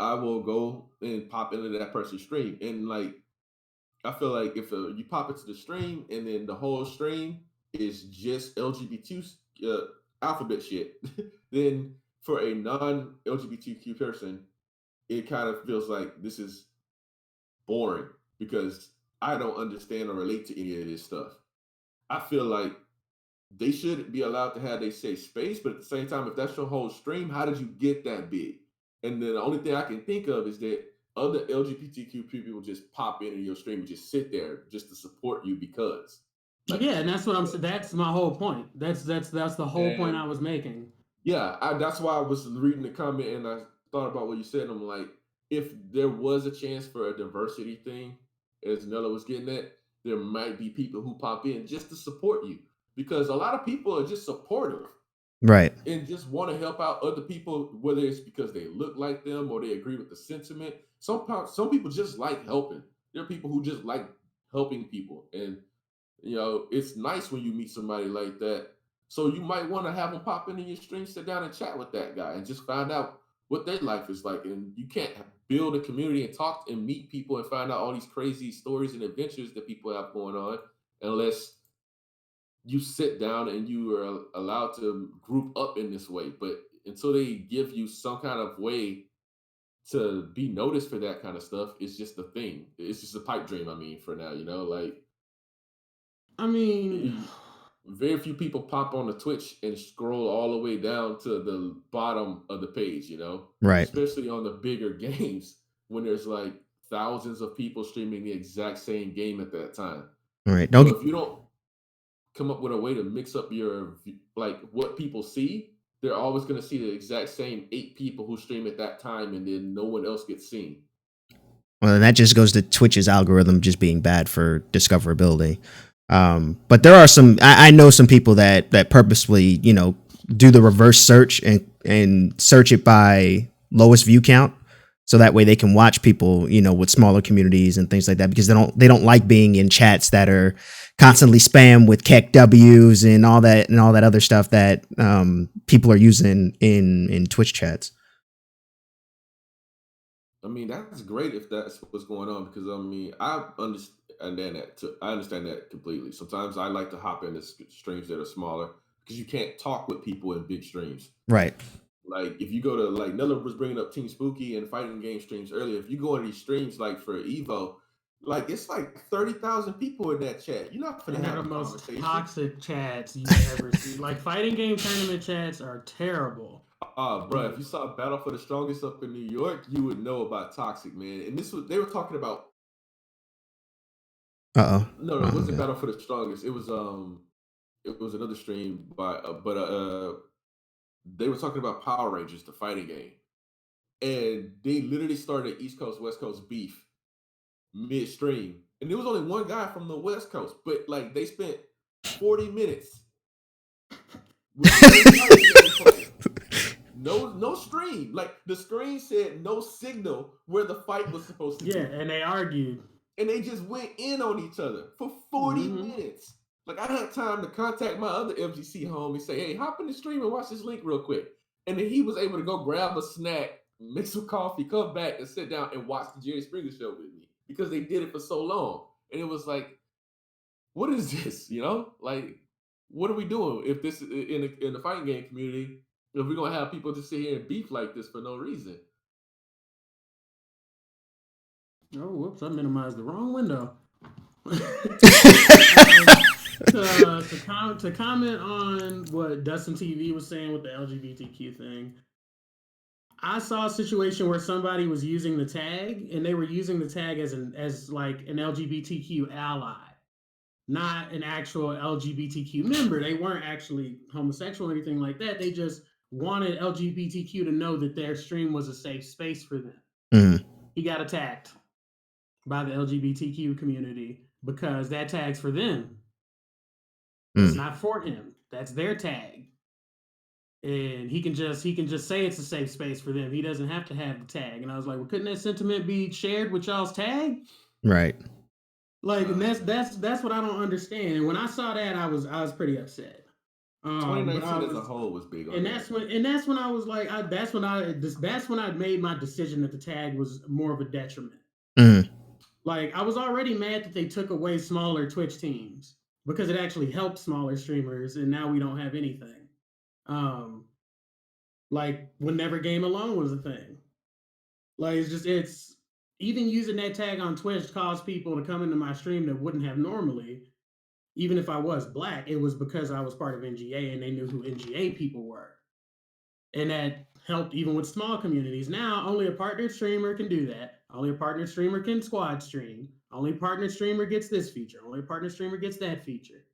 I will go and pop into that person's stream, and like I feel like if you pop into the stream and then the whole stream is just LGBT alphabet shit, then for a non-LGBTQ person, it kind of feels like this is boring because I don't understand or relate to any of this stuff. I feel like they should be allowed to have their safe space, but at the same time, if that's your whole stream, how did you get that big? And then the only thing I can think of is that other LGBTQ people just pop into your stream and just sit there just to support you because. Like, yeah, and that's what I'm saying. That's my whole point. That's the whole point I was making. Yeah, that's why I was reading the comment and I thought about what you said. I'm like, if there was a chance for a diversity thing, as Nella was getting at, there might be people who pop in just to support you because a lot of people are just supportive, right, and just want to help out other people, whether it's because they look like them or they agree with the sentiment. Some people just like helping. There are people who just like helping people, and it's nice when you meet somebody like that. So you might want to have them pop into your stream, sit down and chat with that guy and just find out what their life is like. And you can't build a community and talk and meet people and find out all these crazy stories and adventures that people have going on unless you sit down and you are allowed to group up in this way. But until they give you some kind of way to be noticed for that kind of stuff, it's just a thing. It's just a pipe dream. I mean, for now, like I mean, very few people pop on the Twitch and scroll all the way down to the bottom of the page, right, especially on the bigger games when there's like thousands of people streaming the exact same game at that time. right. So if you don't come up with a way to mix up your like what people see, they're always going to see the exact same 8 people who stream at that time, and then no one else gets seen. Well, and that just goes to Twitch's algorithm just being bad for discoverability. But there are I know some people that purposely, do the reverse search and search it by lowest view count. So that way they can watch people, with smaller communities and things like that, because they don't like being in chats that are constantly spam with keck W's and all that other stuff that people are using in Twitch chats. I mean, that's great if that's what's going on, because I mean, I understand that. I understand that completely. Sometimes I like to hop into streams that are smaller because you can't talk with people in big streams. Right. Like if you go to, like Nella was bringing up Team Spooky and fighting game streams earlier. If you go into these streams like for Evo, like it's like 30,000 people in that chat. You're not gonna have the most conversation. Toxic chats you ever see. Like fighting game tournament chats are terrible. Bro, if you saw Battle for the Strongest up in New York, you would know about toxic, man. And they were talking about. No, it wasn't Battle for the Strongest. It was another stream by they were talking about Power Rangers, the fighting game, and they literally started East Coast West Coast beef midstream, and there was only one guy from the West Coast, but like they spent 40 minutes with no stream. Like the screen said no signal where the fight was supposed to be. Yeah, and they argued. And they just went in on each other for 40 minutes. Like I had time to contact my other FGC home and say, hey, hop in the stream and watch this link real quick. And then he was able to go grab a snack, make some coffee, come back and sit down and watch the Jerry Springer show with me because they did it for so long. And it was like, what is this? Like, what are we doing if this in the fighting game community, if we're going to have people just sit here and beef like this for no reason? Oh, whoops! I minimized the wrong window. To comment on what Dustin TV was saying with the LGBTQ thing, I saw a situation where somebody was using the tag, and they were using the tag as like an LGBTQ ally, not an actual LGBTQ member. They weren't actually homosexual or anything like that. They just wanted LGBTQ to know that their stream was a safe space for them. Mm-hmm. He got attacked by the LGBTQ community because that tag's for them. It's not for him. That's their tag. And he can just say it's a safe space for them. He doesn't have to have the tag. And I was like, well, couldn't that sentiment be shared with y'all's tag? Right. Like, and that's what I don't understand. And when I saw that, I was pretty upset. But I 2019 as a was, whole was big on and that. that's when I was like, that's when I made my decision that the tag was more of a detriment. Mm, Like I was already mad that they took away smaller Twitch teams because it actually helped smaller streamers, and now we don't have anything. Um, like when Never Game Alone was a thing. Like it's even using that tag on Twitch caused people to come into my stream that wouldn't have normally. Even if I was black, it was because I was part of NGA and they knew who NGA people were. And that helped even with small communities. Now, only a partner streamer can do that. Only a partner streamer can squad stream. Only partner streamer gets this feature. Only a partner streamer gets that feature.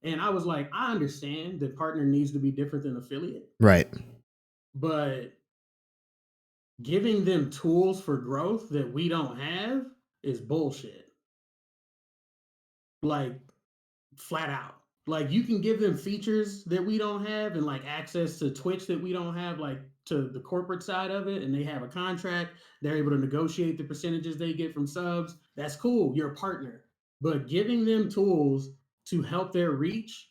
And I was like, I understand that partner needs to be different than affiliate, right. but giving them tools for growth that we don't have is bullshit. Like flat out. Like you can give them features that we don't have and like access to Twitch that we don't have, like to the corporate side of it, and they have a contract. They're able to negotiate the percentages they get from subs. That's cool. You're a partner. But giving them tools to help their reach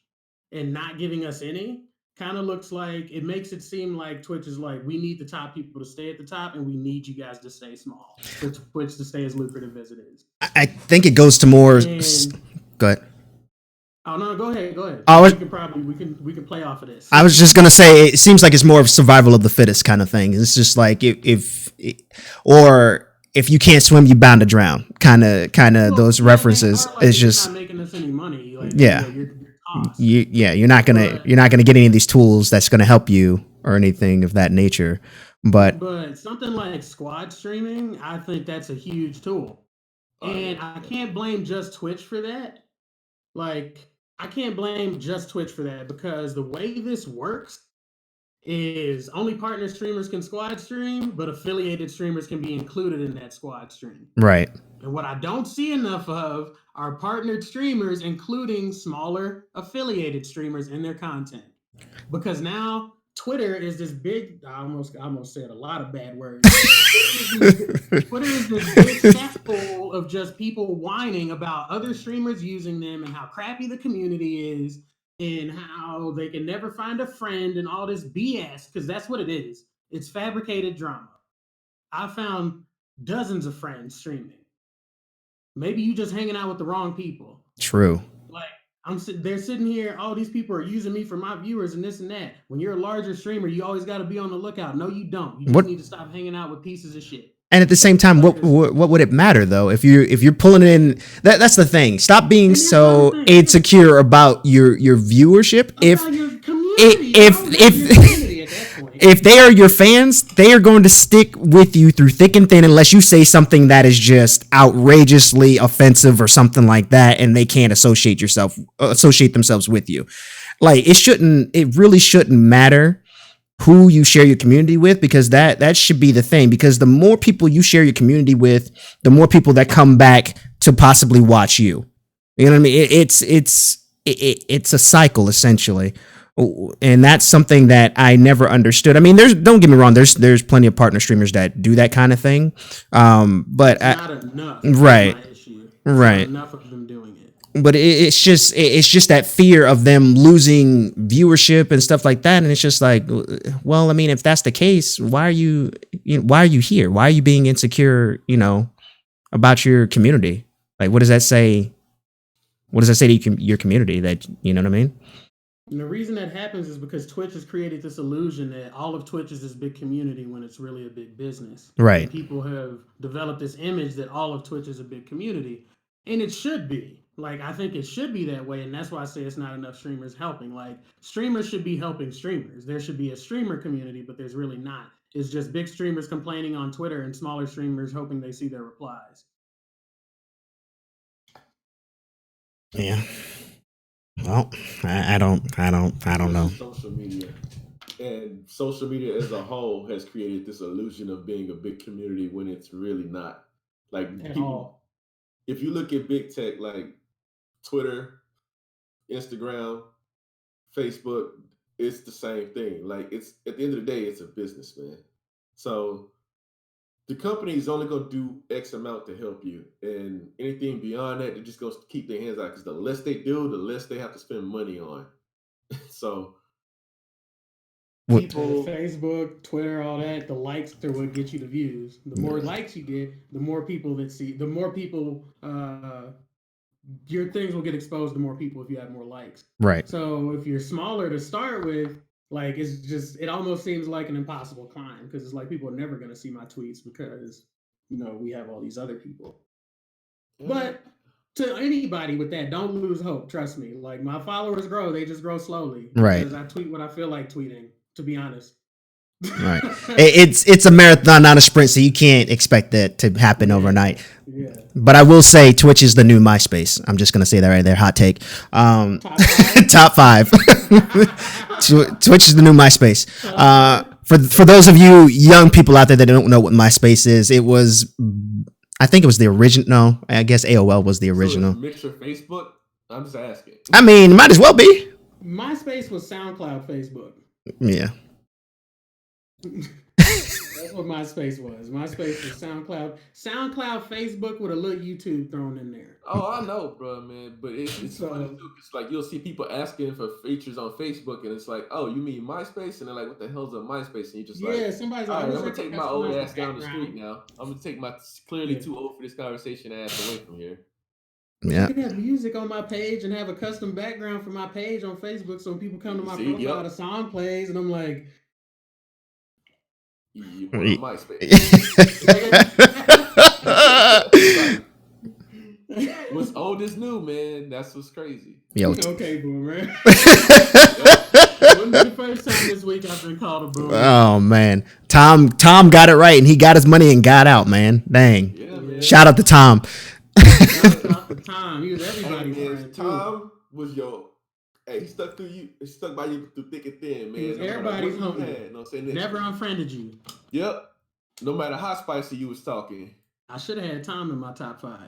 and not giving us any kind of looks like it makes it seem like Twitch is like, we need the top people to stay at the top and we need you guys to stay small for Twitch to stay as lucrative as it is. I think it goes to more. And Go ahead. oh no, go ahead, go ahead. I was, We can probably we can play off of this. I was just gonna say it seems like it's more of survival of the fittest kind of thing. It's just like or if you can't swim, you bound to drown. Kind of Well, those yeah, references. like It's you're just not making us any money. Like yeah, you're cost. you're not gonna But get any of these tools that's gonna help you or anything of that nature. But but something like squad streaming, I think that's a huge tool. Oh yeah, And I can't blame just Twitch for that. Like I can't blame just Twitch for that because the way this works is only partner streamers can squad stream, but affiliated streamers can be included in that squad stream. right, And what I don't see enough of are partnered streamers, including smaller affiliated streamers in their content. Because now Twitter is this big, I almost said a lot of bad words. Twitter is this big cesspool of just people whining about other streamers using them and how crappy the community is and how they can never find a friend and all this BS, because that's what it is. It's fabricated drama. I found dozens of friends streaming. Maybe you just hanging out with the wrong people. true. Like they're sitting here. All these people are using me for my viewers and this and that. When you're a larger streamer, you always got to be on the lookout. No, you don't. You just What need to stop hanging out with pieces of shit. And at the same time, Like, what would it matter though if you're pulling in that's the thing. Stop being and that's the so thing. insecure about your viewership. About your community. If About your community at that point. if they are your fans, they are going to stick with you through thick and thin unless you say something that is just outrageously offensive or something like that, and they can't associate themselves with you. Like it really shouldn't matter who you share your community with, because that should be the thing, because the more people you share your community with, the more people that come back to possibly watch you. You know what I mean? It's a cycle essentially. And that's something that I never understood. I mean, don't get me wrong, there's plenty of partner streamers that do that kind of thing. But it's not enough. Right. That's my issue. Right. Not enough of them doing it. But it's just that fear of them losing viewership and stuff like that, and it's just like, well, I mean, if that's the case, why are you here? Why are you being insecure? About your community? Like, what does that say? What does that say to your community? That you know what I mean? And the reason that happens is because Twitch has created this illusion that all of Twitch is this big community when it's really a big business. Right. And people have developed this image that all of Twitch is a big community, and it should be. Like, I think it should be that way, and that's why I say it's not enough streamers helping. Like, streamers should be helping streamers. There should be a streamer community, but there's really not. It's just big streamers complaining on Twitter and smaller streamers hoping they see their replies. Yeah. Well, I don't know. Social media and social media as a whole has created this illusion of being a big community when it's really not. Like At people, all. if you look at big tech like Twitter, Instagram, Facebook, it's the same thing. Like it's at the end of the day, it's a business, man. So the company is only going to do X amount to help you, and anything beyond that, they're just going to keep their hands out because the less they do, the less they have to spend money on. So people. Facebook, Twitter, all that, the likes are what get you the views. The more likes you get, the more people that see, the more people, your things will get exposed to more people if you have more likes. Right. So if you're smaller to start with, like it almost seems like an impossible climb because it's like people are never going to see my tweets because we have all these other people. But to anybody with that, don't lose hope. Trust me. Like my followers grow, they just grow slowly because I tweet what I feel like tweeting. To be honest. Right. It's a marathon, not a sprint, so you can't expect that to happen overnight. Yeah. But I will say Twitch is the new MySpace. I'm just gonna say that right there. Hot take. Top five. Twitch is the new MySpace. For those of you young people out there that don't know what MySpace is, I think it was the original. No, I guess AOL was the original. So mixture Facebook. I'm just asking. I mean, might as well be. MySpace was SoundCloud Facebook. Yeah. That's what MySpace was. MySpace was SoundCloud. SoundCloud, Facebook with a little YouTube thrown in there. Oh, I know, bro, man. But it's funny too. It's like you'll see people asking for features on Facebook, and it's like, oh, you mean MySpace? And they're like, what the hell's a MySpace? And you're just like, somebody's all like, right, I'm gonna take my old ass down the street now. I'm gonna take my clearly too old for this conversation ass away from here. Yeah. I can have music on my page and have a custom background for my page on Facebook, so when people come to my profile, the song plays, and I'm like. You want MySpace. What's old is new, man. That's what's crazy. Yo. Okay, boomer. Wouldn't be the first time this week I've been called a boomer. Oh man, Tom got it right, and he got his money and got out, man. Dang. Yeah. Shout out to Tom. Shout out to Tom. He was everybody's friend. Tom was he stuck through you. He stuck by you through thick and thin, man. No everybody's homie. Never unfriended you. Yep. No matter how spicy you was talking. I should have had Tom in my top 5.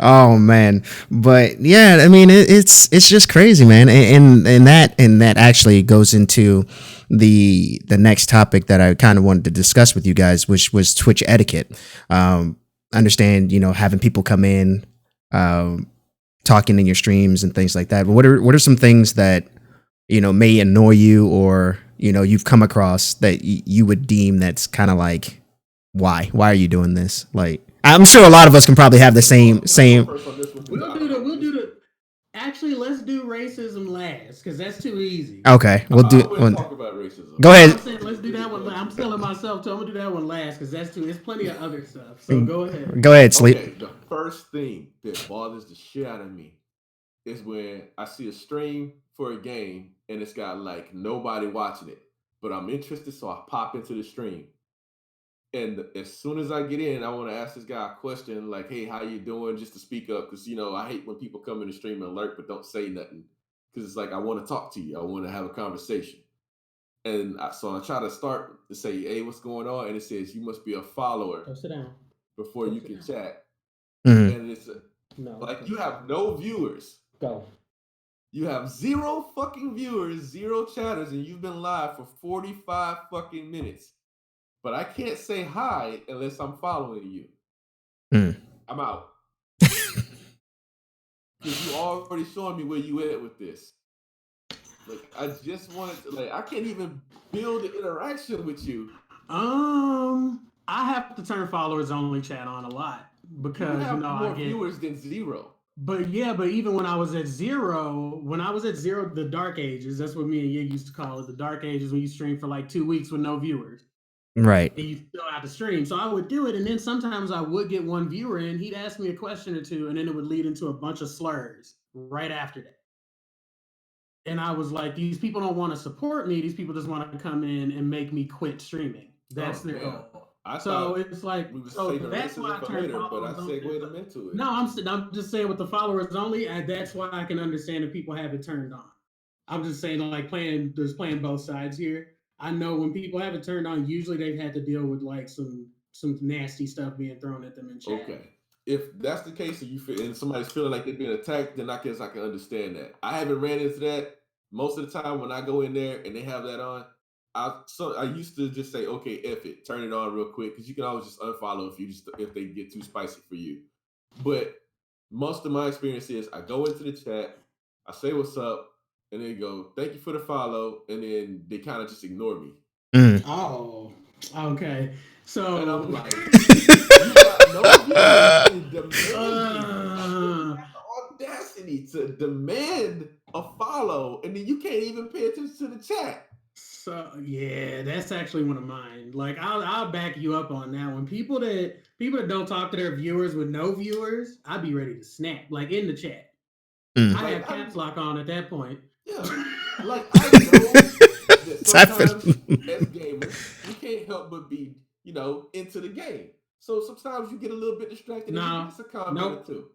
Oh man, but yeah, I mean it's just crazy, man, and that actually goes into the next topic that I kind of wanted to discuss with you guys, which was Twitch etiquette. Understand, having people come in, talking in your streams and things like that. But what are some things that may annoy you, or you've come across that you would deem that's kind of like, why are you doing this? Like, I'm sure a lot of us can probably have the same. Actually, let's do racism last because that's too easy. Okay, we'll talk about racism. Go ahead. Let's do that one. I'm telling myself, I'm gonna do that one last because that's too. There's plenty of other stuff. So go ahead. Go ahead, Sleep. Okay, the first thing that bothers the shit out of me is when I see a stream for a game and it's got like nobody watching it, but I'm interested, so I pop into the stream. And as soon as I get in, I want to ask this guy a question like, hey, how you doing? Just to speak up. Because, I hate when people come in the stream and alert, but don't say nothing. Because it's like, I want to talk to you. I want to have a conversation. And so I try to start to say, hey, what's going on? And it says, you must be a follower. Go sit down. Before you can chat. Mm-hmm. And it's you have no viewers. Go. You have 0 fucking viewers, 0 chatters, and you've been live for 45 fucking minutes. But I can't say hi unless I'm following you. I'm out. Because you already showing me where you at with this. Like, I just wanted to, I can't even build an interaction with you. I have to turn followers only chat on a lot because you have more viewers than 0. But even when I was at 0, the dark ages, that's what me and you used to call it, the dark ages, when you stream for like 2 weeks with no viewers. Right. And you still have to stream. So I would do it. And then sometimes I would get one viewer in. He'd ask me a question or two. And then it would lead into a bunch of slurs right after that. And I was like, these people don't want to support me. These people just want to come in and make me quit streaming. That's their goal. So it's like, that's why I turned followers only. But I segued them into it. No, I'm just saying with the followers only, that's why I can understand if people have it turned on. I'm just saying playing both sides here. I know when people have it turned on, usually they've had to deal with like some nasty stuff being thrown at them in chat. Okay. If that's the case and somebody's feeling like they're being attacked, then I guess I can understand that. I haven't ran into that. Most of the time when I go in there and they have that on, I used to just say, okay, F it, turn it on real quick, because you can always just unfollow if they get too spicy for you. But most of my experience is I go into the chat, I say what's up, and they go, "Thank you for the follow," and then they kind of just ignore me. Mm. Oh, okay. And So, I'm like, you got no viewers and demanding. Like, you uh, got the audacity to demand a follow, and then you can't even pay attention to the chat. so yeah, that's actually one of mine. Like, I'll back you up on that one. People that don't talk to their viewers with no viewers, I'd be ready to snap. Like in the chat, Mm. I Like, have caps lock on at that point. yeah, like I know that It's sometimes happened. as gamers we can't help but be, into the game. So sometimes you get a little bit distracted and you No, miss a comment or nope, two.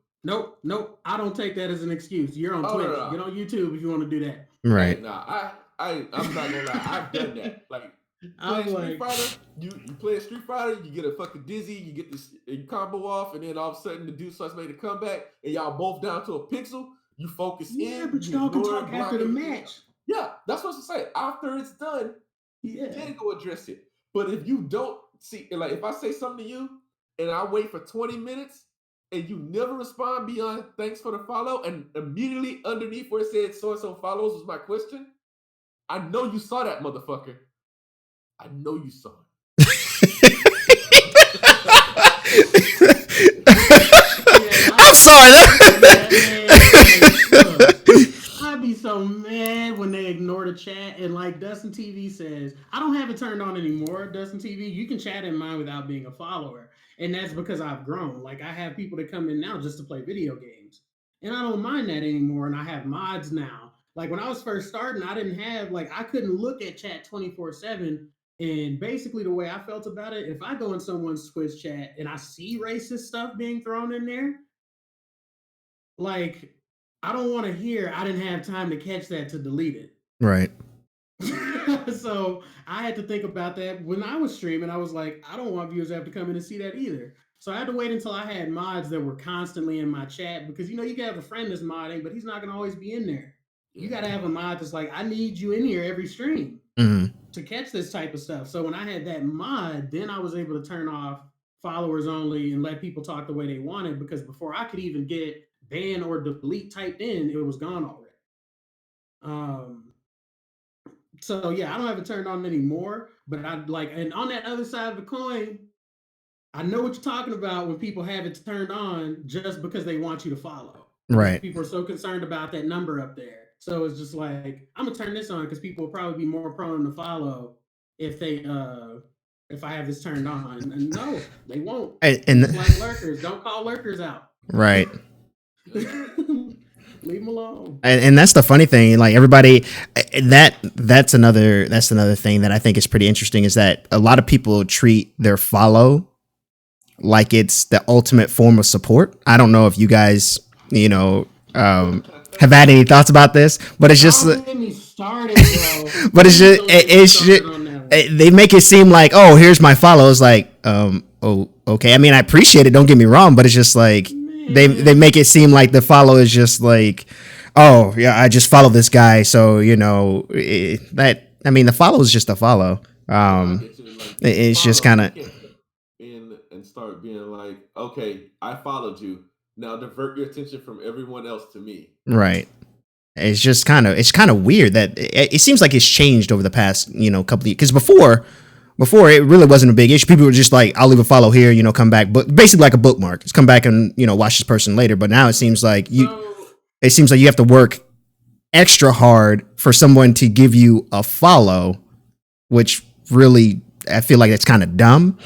nope. I don't take that as an excuse. You're on Oh no, no, Twitch. no. Get on YouTube if you want to do that. Hey, Right. nah, I'm not gonna lie. I've done that. Like playing I'm Street like, Fighter, you play Street Fighter, you get a fucking dizzy, you get this combo off, and then all of a sudden the dude starts making a comeback, and y'all both down to a pixel. You focus yeah, in, but you y'all can ignore talk it, after block the everything match. else. Yeah, that's what I say. After it's done, Yeah. then go address it. But if you don't see, like if I say something to you and I wait for 20 minutes and you never respond beyond thanks for the follow, and immediately underneath where it said so and so follows was my question, I know you saw that motherfucker. I know you saw Yeah, I'm sorry. I'd be so mad when they ignore the chat and like Dustin TV says, I don't have it turned on anymore. Dustin TV, you can chat in mine without being a follower, and that's because I've grown. Like I have people that come in now just to play video games, and I don't mind that anymore. And I have mods now. Like when I was first starting, I didn't have like I couldn't look at chat 24/7. And basically, the way I felt about it, if I go in someone's Twitch chat and I see racist stuff being thrown in there, like I don't want to hear I didn't have time to catch that to delete it. Right. So I had to think about that when I was streaming. I was like, I don't want viewers to have to come in and see that either. So I had to wait until I had mods that were constantly in my chat because you can have a friend that's modding, but he's not gonna always be in there. it. You Yeah. gotta have a mod that's like, I need you in here every stream Mm. to catch this type of stuff. So when I had that mod, then I was able to turn off followers only and let people talk the way they wanted because before I could even get ban or delete typed in, it was gone already. Um, so yeah, I don't have it turned on anymore. But I like, and on that other side of the coin, I know what you're talking about when people have it turned on just because they want you to follow. Because Right. people are so concerned about that number up there. So it's just like I'm gonna turn this on because people will probably be more prone to follow if they if I have this turned on. And no, they won't. And Just like lurkers, don't call lurkers out. right. Leave them alone. And that's the funny thing, like everybody, that's another thing that I think is pretty interesting is that a lot of people treat their follow like it's the ultimate form of support. I don't know if you guys, have had any thoughts about this, but it's just, Don't get me started, bro. but it's just, Don't get me it's started just, on that one. they make it seem like, oh, here's my follows. Like, oh, okay. I mean, I appreciate it. Don't get me wrong, but it's just like they make it seem like the follow is just like, oh yeah, I just follow this guy. So the follow is just a follow. I get you. Like It's just follow, kind you of can't in and start being like, okay, I followed you. Now divert your attention from everyone else to me. right. It's kind of weird that it seems like it's changed over the past couple of years. Because before it really wasn't a big issue. People were just like, I'll leave a follow here, come back, but basically like a bookmark. Just come back and watch this person later. But now it seems like you have to work extra hard for someone to give you a follow, which really I feel like that's kind of dumb.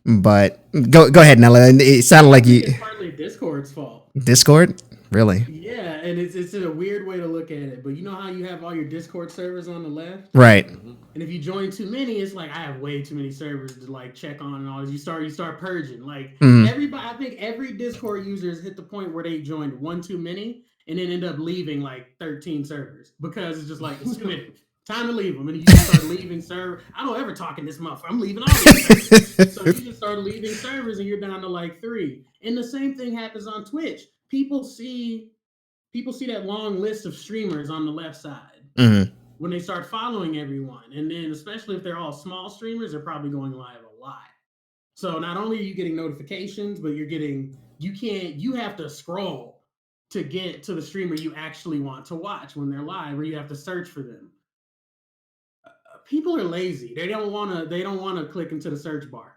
But go ahead, Nella. It sounded like you It's partly Discord's fault. Discord, really? Yeah, and it's a weird way to look at it. But you know how you have all your Discord servers on the left? Right. Mm-hmm. And if you join too many, it's like I have way too many servers to like check on and all this. You start purging. Like everybody, I think every Discord user has hit the point where they joined one too many and then end up leaving like 13 servers because it's just like it's too many. Time to leave them, and you just start leaving servers. I don't ever talk in this month. I'm leaving all these servers. So you just start leaving servers, and you're down to like 3. And the same thing happens on Twitch. People see that long list of streamers on the left side when they start following everyone, and then especially if they're all small streamers, they're probably going live a lot. So not only are you getting notifications, but you have to scroll to get to the streamer you actually want to watch when they're live, or you have to search for them. People are lazy. They don't want to. They don't want to click into the search bar.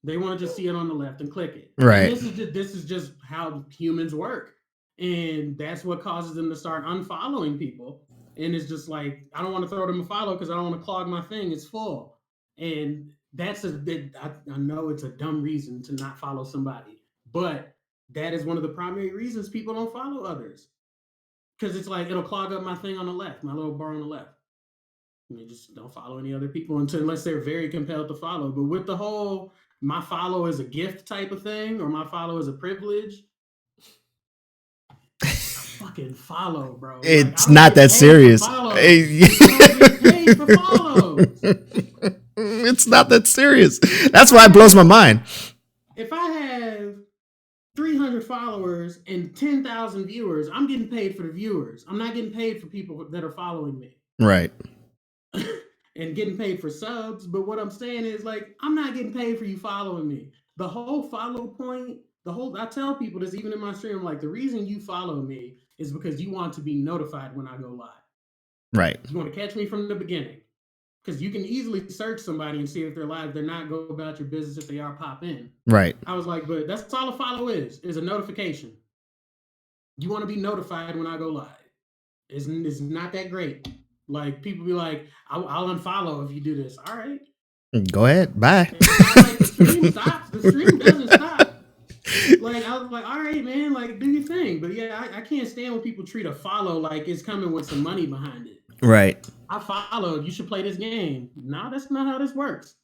They want to just see it on the left and click it. Right. And this is just how humans work, and that's what causes them to start unfollowing people. And it's just like, I don't want to throw them a follow because I don't want to clog my thing. It's full, and I know it's a dumb reason to not follow somebody, but that is one of the primary reasons people don't follow others, because it's like it'll clog up my thing on the left, my little bar on the left. You just don't follow any other people unless they're very compelled to follow. But with the whole my follow is a gift type of thing, or my follow is a privilege, fucking follow, bro. It's like, not that serious. Paid for follows. It's not that serious. That's why it blows my mind. If I have 300 followers and 10,000 viewers, I'm getting paid for the viewers. I'm not getting paid for people that are following me. Right. And getting paid for subs. But what I'm saying is, like, I'm not getting paid for you following me. The whole follow point, I tell people this even in my stream, like, the reason you follow me is because you want to be notified when I go live. Right. You want to catch me from the beginning. Because you can easily search somebody and see if they're live. They're not, go about your business. If they are, pop in. Right. I was like, but that's all a follow is a notification. You want to be notified when I go live. It's not that great. Like, people be like, I'll unfollow if you do this. All right. Go ahead. Bye. It's not like the stream stops. The stream doesn't stop. Like, I was like, all right, man, like, do your thing. But yeah, I can't stand when people treat a follow like it's coming with some money behind it. Right. I followed. You should play this game. No, that's not how this works.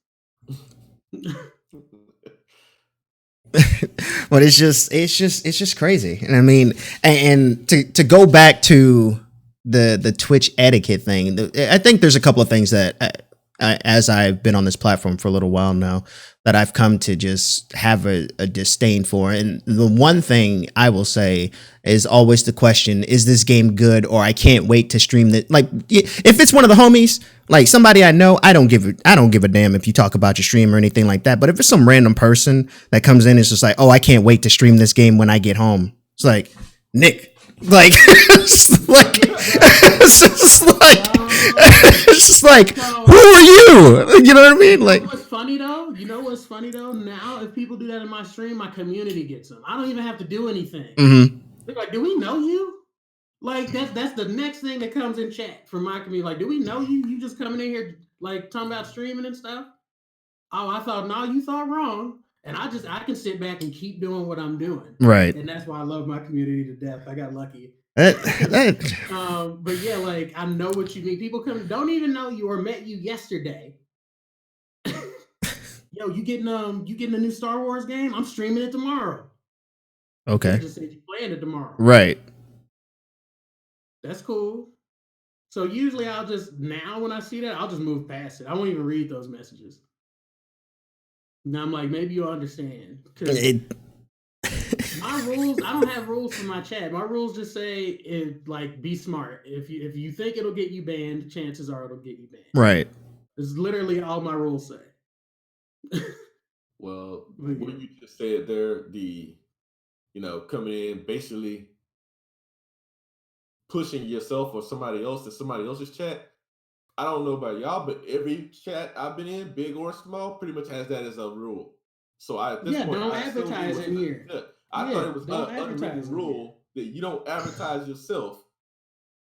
But it's just crazy. And I mean, and to go back to the Twitch etiquette thing, I think there's a couple of things that as I've been on this platform for a little while now, that I've come to just have a disdain for. And the one thing I will say is always the question, is this game good? Or I can't wait to stream that. Like, if it's one of the homies, like somebody I know, I don't give a damn if you talk about your stream or anything like that. But if it's some random person that comes in, it's just like, oh, I can't wait to stream this game when I get home. It's like, Nick, like, it's just like, who are you? You know what I mean? Like, what's funny though? You know what's funny though? Now, if people do that in my stream, my community gets them. I don't even have to do anything. Mm-hmm. They're like, do we know you? Like, that's the next thing that comes in chat from my community. Like, do we know you? You just coming in here like talking about streaming and stuff? Oh, I thought, no, you thought wrong. And I can sit back and keep doing what I'm doing. Right. And that's why I love my community to death. I got lucky. But yeah, like, I know what you mean. People don't even know you or met you yesterday. Yo, you getting a new Star Wars game? I'm streaming it tomorrow. Okay. You just said you playing it tomorrow. Right. That's cool. So usually now when I see that, I'll just move past it. I won't even read those messages. Now I'm like, maybe you'll understand. My rules, I don't have rules for my chat. My rules just say, like, be smart. If you think it'll get you banned, chances are it'll get you banned. Right. It's literally all my rules say. Well, what you just said there, coming in basically pushing yourself or somebody else to somebody else's chat. I don't know about y'all, but every chat I've been in, big or small, pretty much has that as a rule. So at this point, don't advertise in here. I thought it was an unwritten rule that you don't advertise yourself,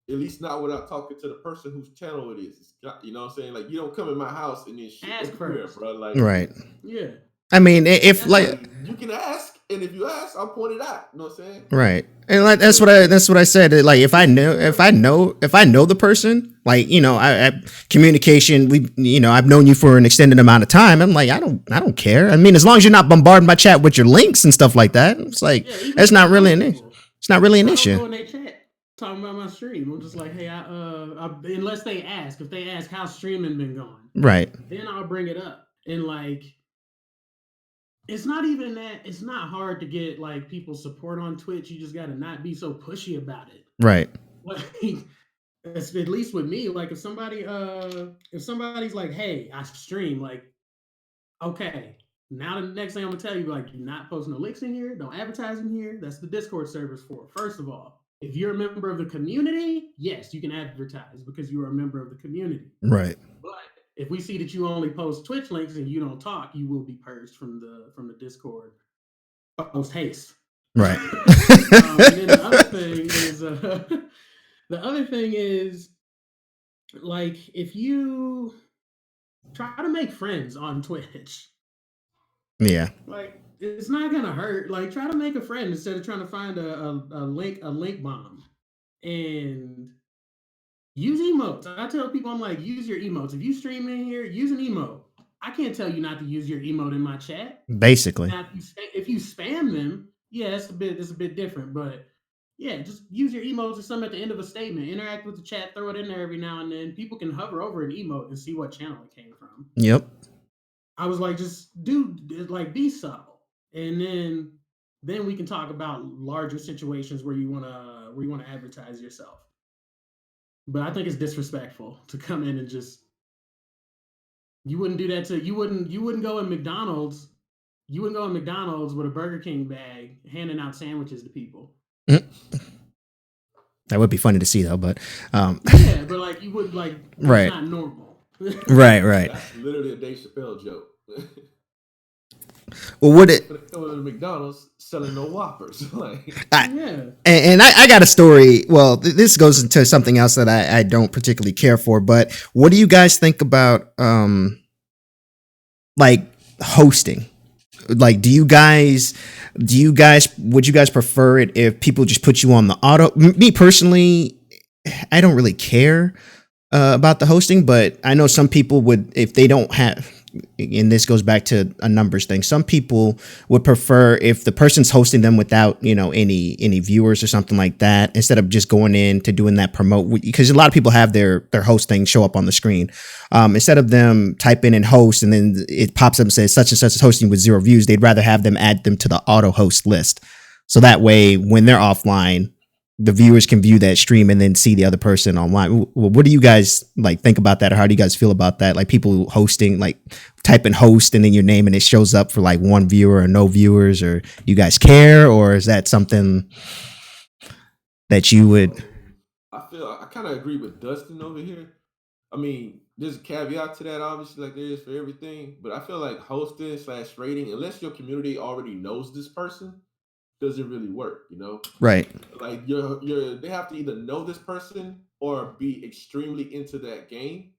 at least not without talking to the person whose channel it is. You know what I'm saying? Like, you don't come in my house and then shit ask everywhere, first, bro. Like, right? Yeah. I mean, if like you can ask, and if you ask, I'll point it out. You know what I'm saying? Right, and like that's what I said. Like, if I know the person, like, I communication. I've known you for an extended amount of time. I'm like, I don't care. I mean, as long as you're not bombarding my chat with your links and stuff like that, it's like it's not really an issue. It's not really an issue. Go in their chat talking about my stream. I'm just like, hey, unless they ask, if they ask how's streaming been going, right? Then I'll bring it up. And like, it's not even that. It's not hard to get like people's support on Twitch. You just gotta not be so pushy about it. Right. Like, at least with me, like if somebody's like, hey, I stream, like, okay, Now the next thing I'm gonna tell you, like, do not post no links in here, don't advertise in here. That's the Discord servers for. First of all, if you're a member of the community, yes, you can advertise because you are a member of the community. Right. But if we see that you only post Twitch links and you don't talk, you will be purged from the Discord post haste. Right. And then the other thing is like if you try to make friends on Twitch. Yeah. Like it's not gonna hurt. Like try to make a friend instead of trying to find a link bomb and use emotes. I tell people I'm like use your emotes. If you stream in here, use an emote. I can't tell you not to use your emote in my chat. Basically. Now if you spam them, yeah, it's a bit different. But yeah, just use your emotes or something at the end of a statement. Interact with the chat, throw it in there every now and then. People can hover over an emote and see what channel it came from. Yep. I was like, just like be subtle, and then we can talk about larger situations where you wanna advertise yourself. But I think it's disrespectful to come in and just you wouldn't do that to you wouldn't go in McDonald's. You wouldn't go in McDonald's with a Burger King bag handing out sandwiches to people. That would be funny to see though, but yeah, but like you would like right. It's not normal. Right. That's literally a Dave Chappelle joke. Well, would it? Going to McDonald's selling no Whoppers, like yeah. And I got a story. Well, this goes into something else that I don't particularly care for. But what do you guys think about like hosting? Like, would you guys prefer it if people just put you on the auto? Me personally, I don't really care about the hosting, but I know some people would, if they don't have, and this goes back to a numbers thing. Some people would prefer if the person's hosting them without, any viewers or something like that, instead of just going in to doing that promote, because a lot of people have their host thing show up on the screen. Instead of them type in and host and then it pops up and says such and such is hosting with 0 views, they'd rather have them add them to the auto host list. So that way, when they're offline, the viewers can view that stream and then see the other person online. What do you guys like think about that? Or how do you guys feel about that? Like people hosting, like type in host and then your name and it shows up for like 1 viewer or no viewers, or you guys care? Or is that something that you would? I kind of agree with Dustin over here. I mean, there's a caveat to that, obviously, like there is for everything. But I feel like hosting / rating, unless your community already knows this person, doesn't really work, Right. Like they have to either know this person or be extremely into that game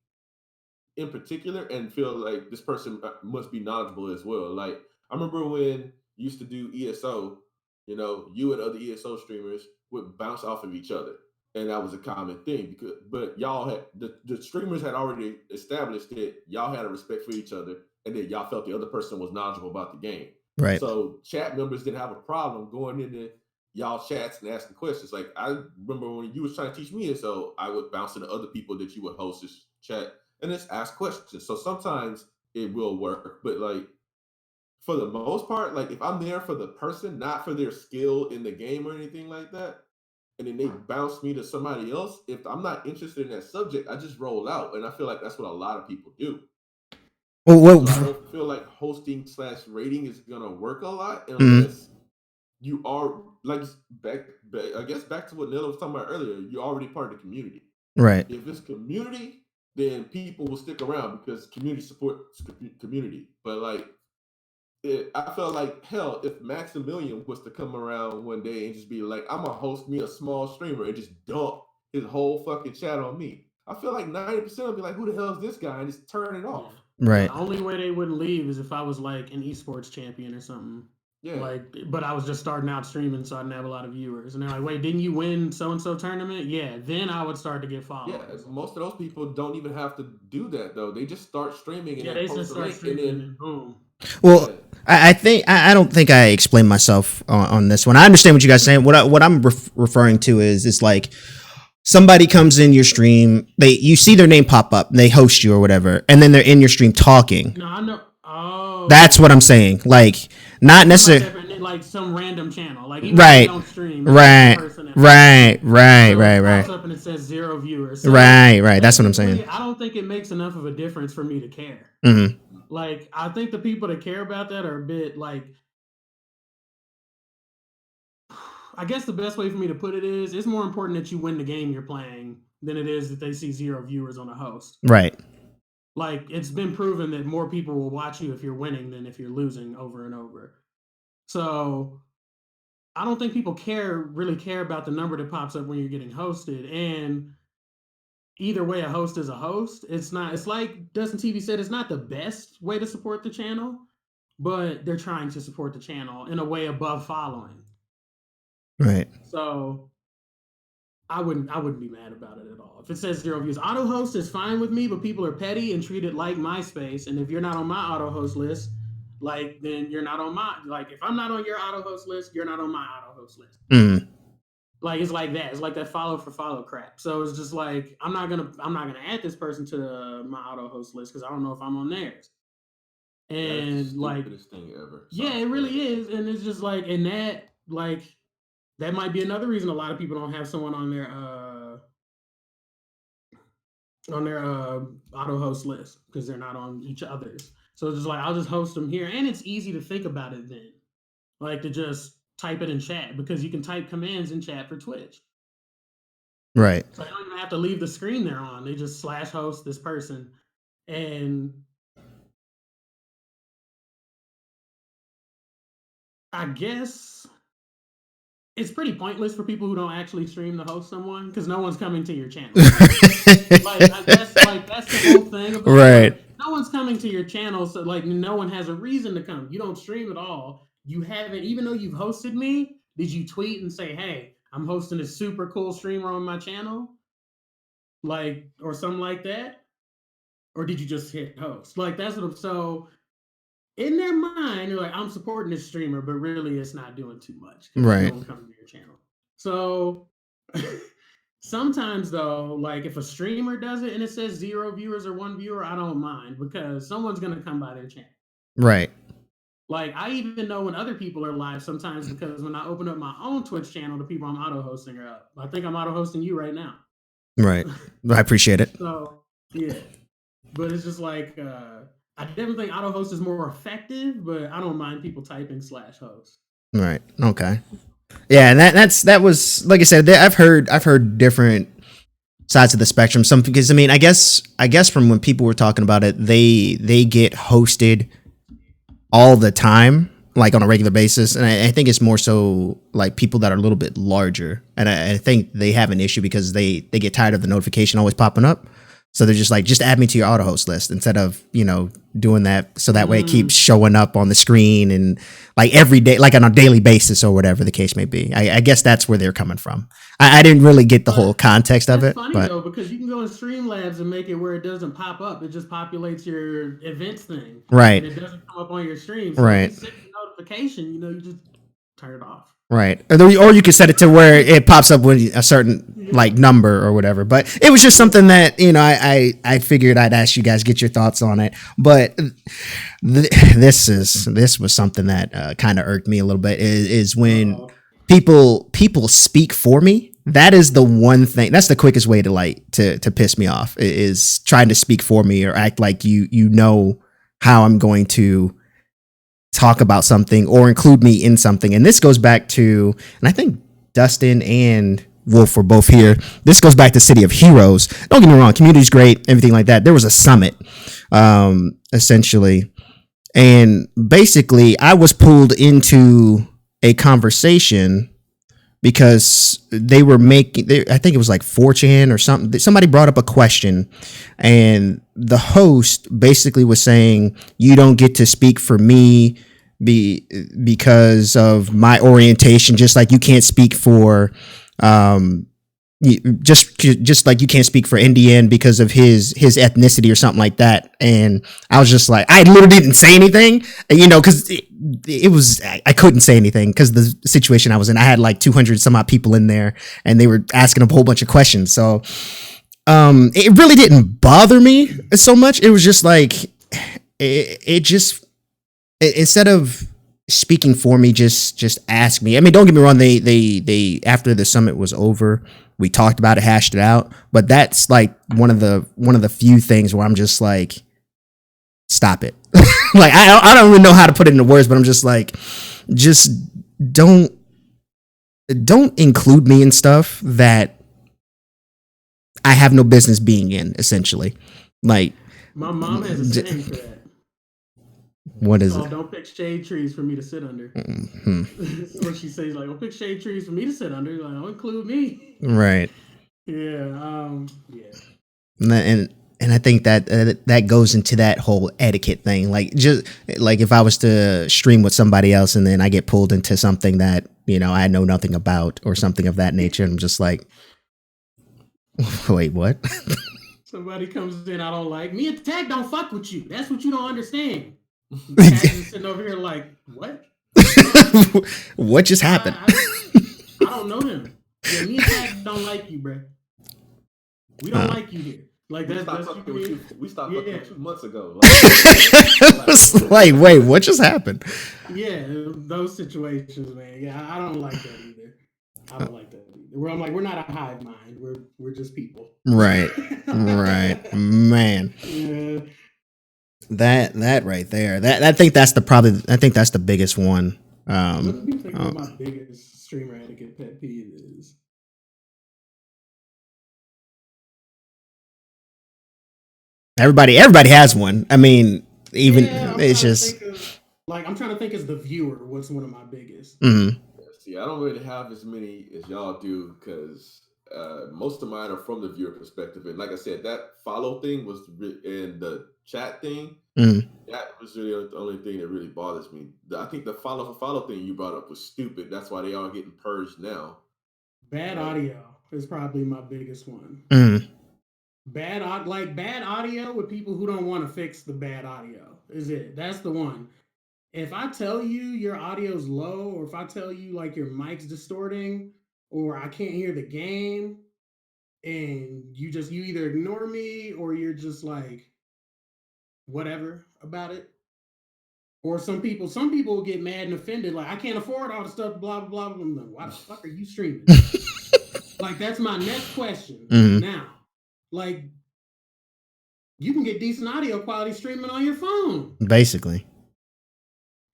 in particular and feel like this person must be knowledgeable as well. Like I remember when you used to do ESO, you and other ESO streamers would bounce off of each other. And that was a common thing but y'all had the streamers had already established that y'all had a respect for each other and that y'all felt the other person was knowledgeable about the game. Right. So chat members didn't have a problem going into y'all chats and asking questions. Like I remember when you was trying to teach me, so I would bounce into other people that you would host this chat and just ask questions. So sometimes it will work, but like for the most part, like if I'm there for the person, not for their skill in the game or anything like that, and then they bounce me to somebody else, if I'm not interested in that subject, I just roll out. And I feel like that's what a lot of people do. So I don't feel like hosting / rating is gonna work a lot unless you are like back. I guess back to what Nella was talking about earlier. You're already part of the community, right? If it's community, then people will stick around because community supports community. But like, I felt like hell if Maximilian was to come around one day and just be like, "I'm gonna host me a small streamer," and just dump his whole fucking chat on me. I feel like 90% would be like, "Who the hell is this guy?" and just turn it off. Right. The only way they wouldn't leave is if I was like an esports champion or something. Yeah. Like, but I was just starting out streaming, so I didn't have a lot of viewers. And they're like, "Wait, didn't you win so and so tournament?" Yeah. Then I would start to get followers. Yeah. Most of those people don't even have to do that though. They just start streaming and they just start streaming and boom. Well, I think I don't think I explained myself on this one. I understand what you guys are saying. What I'm referring to is like somebody comes in your stream, you see their name pop up, they host you or whatever, and then they're in your stream talking. No, I know. Oh, that's what I'm saying. Like not necessarily like some random channel, like right, don't stream, right, that. Right. Pops up and it says 0 viewers. So Right. That's what I'm saying. I don't think it makes enough of a difference for me to care. Mm-hmm. Like, I think the people that care about that are a bit like. I guess the best way for me to put it is, it's more important that you win the game you're playing than it is that they see 0 viewers on a host. Right. Like, it's been proven that more people will watch you if you're winning than if you're losing over and over. So I don't think people really care about the number that pops up when you're getting hosted. And either way, a host is a host. It's like Dustin TV said, it's not the best way to support the channel, but they're trying to support the channel in a way above following. Right. So I wouldn't be mad about it at all. If it says 0 views, auto host is fine with me, but people are petty and treat it like MySpace. And if you're not on my auto host list, like, then you're not on my, like, if I'm not on your auto host list, you're not on my auto host list. Mm. Like, it's like that. It's like that follow for follow crap. So it's just like, I'm not gonna add this person to my auto host list because I don't know if I'm on theirs. And that's the like, stupidest thing ever. yeah, it really is. And it's just like, and that, like, that might be another reason a lot of people don't have someone on their auto host list, because they're not on each other's. So it's just like, I'll just host them here, and it's easy to think about it then, like, to just type it in chat, because you can type commands in chat for Twitch. Right. So I don't even have to leave the screen they're on. They just /host this person, and I guess it's pretty pointless for people who don't actually stream to host someone, because no one's coming to your channel. That's the whole thing about right. It. No one's coming to your channel, so like no one has a reason to come. You don't stream at all. You haven't, even though you've hosted me, did you tweet and say, "Hey, I'm hosting a super cool streamer on my channel," like, or something like that? Or did you just hit host? Like, that's what I'm, so in their mind, they're like, I'm supporting this streamer, but really it's not doing too much. Right. No one coming to your channel. So sometimes though, like, if a streamer does it and it says 0 viewers or 1 viewer, I don't mind, because someone's gonna come by their channel. Right. Like, I even know when other people are live sometimes, because when I open up my own Twitch channel, the people I'm auto hosting are up. I think I'm auto hosting you right now. Right. I appreciate it. So yeah, but it's just like, I definitely think auto host is more effective, but I don't mind people typing /host. Right. Okay. Yeah, and that was, like I said, I've heard different sides of the spectrum. Some, because I mean, I guess from when people were talking about it, they get hosted all the time, like on a regular basis, and I think it's more so like people that are a little bit larger, and I think they have an issue because they get tired of the notification always popping up. So they're just like, just add me to your auto host list, instead of, doing that. So that way it keeps showing up on the screen, and like every day, like on a daily basis or whatever the case may be. I guess that's where they're coming from. I didn't really get the whole context of it. Funny but though, because you can go in Streamlabs and make it where it doesn't pop up. It just populates your events thing. Right. And it doesn't come up on your stream. So right. If you set the notification, you just turn it off. Right. Or you can set it to where it pops up with a certain like number or whatever. But it was just something that, I figured I'd ask you guys, get your thoughts on it. But this was something that kind of irked me a little bit, is when people speak for me. That is the one thing. That's the quickest way to piss me off, is trying to speak for me or act like you know how I'm going to talk about something or include me in something. And this goes back to, and I think Dustin and Wolf were both here. This goes back to City of Heroes. Don't get me wrong, community's great, everything like that. There was a summit, essentially. And basically I was pulled into a conversation because they were I think it was like 4chan or something. Somebody brought up a question, and the host basically was saying, you don't get to speak for me because of my orientation, just like you can't speak for, just like you can't speak for Indian because of his ethnicity or something like that. And I was just like, I literally didn't say anything, because it was, I couldn't say anything because the situation I was in. I had like 200 some odd people in there, and they were asking a whole bunch of questions. So it really didn't bother me so much. It was just like, it just, instead of speaking for me, just ask me. I mean, don't get me wrong. They after the summit was over, we talked about it, hashed it out. But that's like one of the few things where I'm just like, stop it. Like I don't even know how to put it into words, but I'm just like, just don't include me in stuff that I have no business being in. Essentially, like My mom has a saying for that. what is Oh, it? don't pick shade trees for me to sit under. Hmm. That's what she says. Like, don't pick shade trees for me to sit under. Like, don't include me. Right. Yeah. Yeah. And I think that that goes into that whole etiquette thing. Like just like if I was to stream with somebody else and then I get pulled into something that I know nothing about or something of that nature, I'm just like, wait, what? Somebody comes in I don't like. Me and Tag don't fuck with you. That's what you don't understand. Tag is sitting over here like, what? What just happened? I don't know him. Yeah, me and Tag don't like you, bro. We don't like you here. Like we that's stopped fucking with you. We stopped fucking with 2 months ago. Like, wait, what just happened? Yeah, those situations, man. Yeah, I don't like that either. I don't like that either. Where I'm like, we're not a hive mind. We're just people. Right, man. Yeah. That right there. That I think that's the biggest one. Let me think what my biggest streamer etiquette pet peeve is. Everybody has one. I mean, even it's just I'm trying to think as the viewer, what's one of my biggest. Mm-hmm. See, I don't really have as many as y'all do because most of mine are from the viewer perspective. And like I said, that follow thing was in the chat thing. Mm-hmm. That was really the only thing that really bothers me. I think the follow thing you brought up was stupid. That's why they are getting purged now. Bad audio is probably my biggest one. Mm-hmm. Bad audio with people who don't want to fix the bad audio is it. That's the one. If I tell you your audio's low, or if I tell you like your mic's distorting, or I can't hear the game, and you either ignore me or you're just like whatever about it. Or some people will get mad and offended, like I can't afford all the stuff, blah blah blah. I'm like, why the fuck are you streaming? Like that's my next question. Mm-hmm. Now, like you can get decent audio quality streaming on your phone. Basically.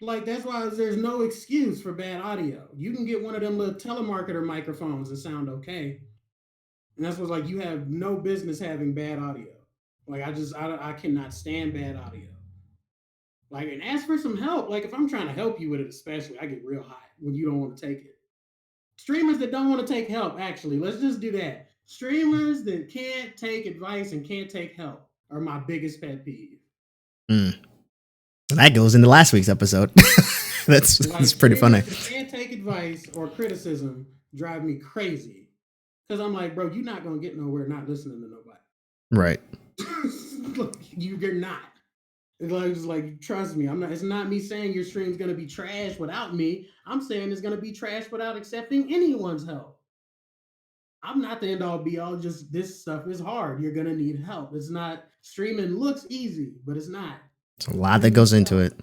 Like that's why there's no excuse for bad audio. You can get one of them little telemarketer microphones that sound okay. And that's what's like you have no business having bad audio. Like I cannot stand bad audio. Like and ask for some help. Like if I'm trying to help you with it, especially, I get real hot when you don't want to take it. Streamers that don't want to take help, actually, let's just do that. Streamers that can't take advice and can't take help are my biggest pet peeve. That goes into last week's episode. That's pretty funny. Can't take advice or criticism drive me crazy because I'm like, bro, you're not gonna get nowhere not listening to nobody. Right. You're not. It's like trust me. I'm not. It's not me saying your stream's gonna be trash without me. I'm saying it's gonna be trash without accepting anyone's help. I'm not the end all be all. Just this stuff is hard. You're gonna need help. It's not streaming looks easy, but it's not. It's a lot that goes into it.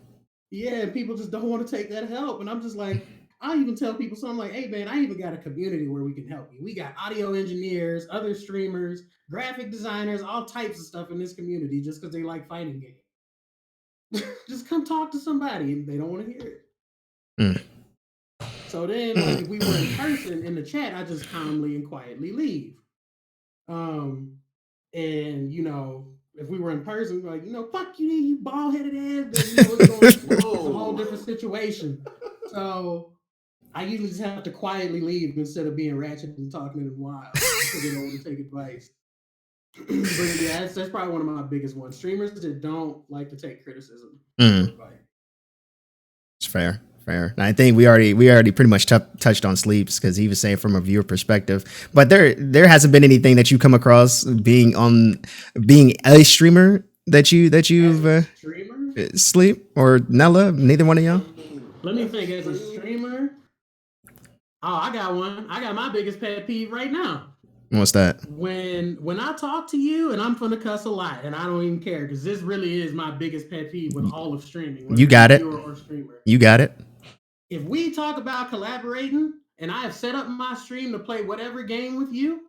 Yeah, people just don't want to take that help. And I'm just like, I even tell people something like, hey man, I even got a community where we can help you. We got audio engineers, other streamers, graphic designers, all types of stuff in this community just because they like fighting games. Just come talk to somebody and they don't want to hear it. So then like if we were in person in the chat, I just calmly and quietly leave. And if we were in person, we're like, fuck you, you bald-headed ass. It's a whole different situation. So I usually just have to quietly leave instead of being ratchet and talking to them wild because they don't want to take advice. But yeah, that's probably one of my biggest ones. Streamers that don't like to take criticism. It's fair. And I think we already pretty much touched on Sleeps because he was saying from a viewer perspective. But there hasn't been anything that you come across being a streamer that you've Sleep or Nella, neither one of y'all. Let me think. As a streamer, I got one. I got my biggest pet peeve right now. What's that? When I talk to you and I'm gonna cuss a lot and I don't even care because this really is my biggest pet peeve with all of streaming. You got it. Or streamer. You got it. if we talk about collaborating and I have set up my stream to play whatever game with you,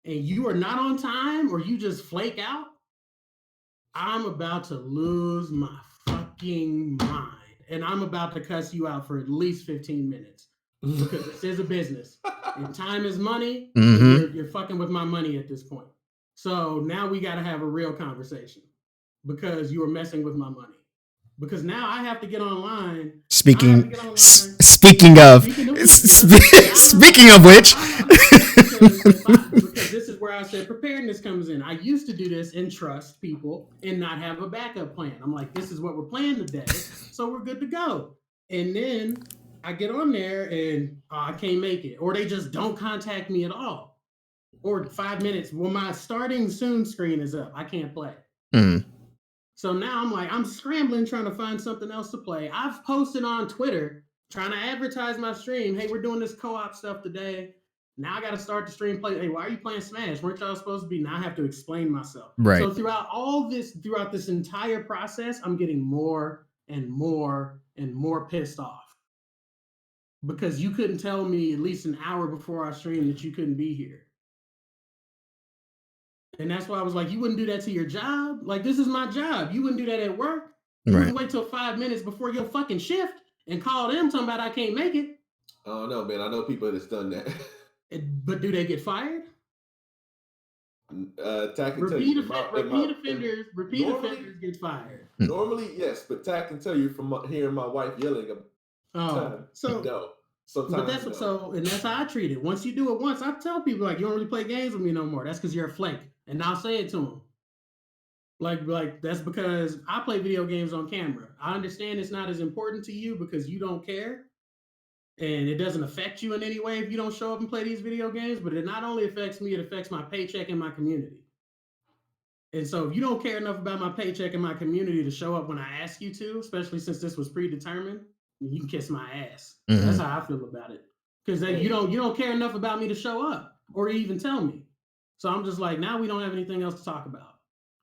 and you are not on time or you just flake out, I'm about to lose my fucking mind. And I'm about to cuss you out for at least 15 minutes. Because this is a business. And time is money. Mhm. And you're fucking with my money at this point. So now we got to have a real conversation. Because you are messing with my money. Because now I have to get online. Speaking of Speaking of which, because this is where I said preparedness comes in. I used to do this and trust people and not have a backup plan. I'm like, this is what we're playing today, so we're good to go. And then I get on there and I can't make it, or they just don't contact me at all. Or 5 minutes. Well, my starting soon screen is up. I can't play. Mm. So now I'm like, I'm scrambling trying to find something else to play. I've posted on Twitter trying to advertise my stream. Hey, we're doing this co-op stuff today. Now I got to start the stream play. Hey, why are you playing Smash? Weren't y'all supposed to be? Now I have to explain myself. Right. So throughout this entire process, I'm getting more and more and more pissed off. Because you couldn't tell me at least an hour before our stream that you couldn't be here. And that's why I was like, you wouldn't do that to your job? Like, this is my job. You wouldn't do that at work? You wouldn't wait till 5 minutes before your fucking shift and call them talking about I can't make it? I don't know, man. I know people that's done that. But do they get fired? Repeat offenders get fired. Normally, yes, but Tack can tell you from hearing my wife yelling. No. But that's that's how I treat it. Once you do it once, I tell people like, you don't really play games with me no more. That's because you're a flake, and I'll say it to them. Like that's because I play video games on camera. I understand it's not as important to you because you don't care, and it doesn't affect you in any way if you don't show up and play these video games. But it not only affects me, it affects my paycheck and my community. And so if you don't care enough about my paycheck and my community to show up when I ask you to, especially since this was predetermined, you can kiss my ass. Mm-hmm. That's how I feel about it. Because you don't care enough about me to show up or even tell me. So I'm just like, now we don't have anything else to talk about.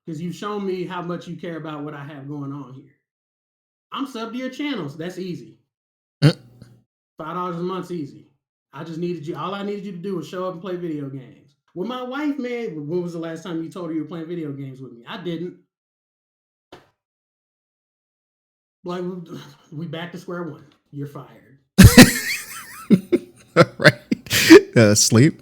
Because you've shown me how much you care about what I have going on here. I'm subbed to your channel, so that's easy. $5 a month's easy. I just needed you. All I needed you to do was show up and play video games. With my wife, man, when was the last time you told her you were playing video games with me? I didn't. Like, we back to square one. You're fired. All right. Sleep.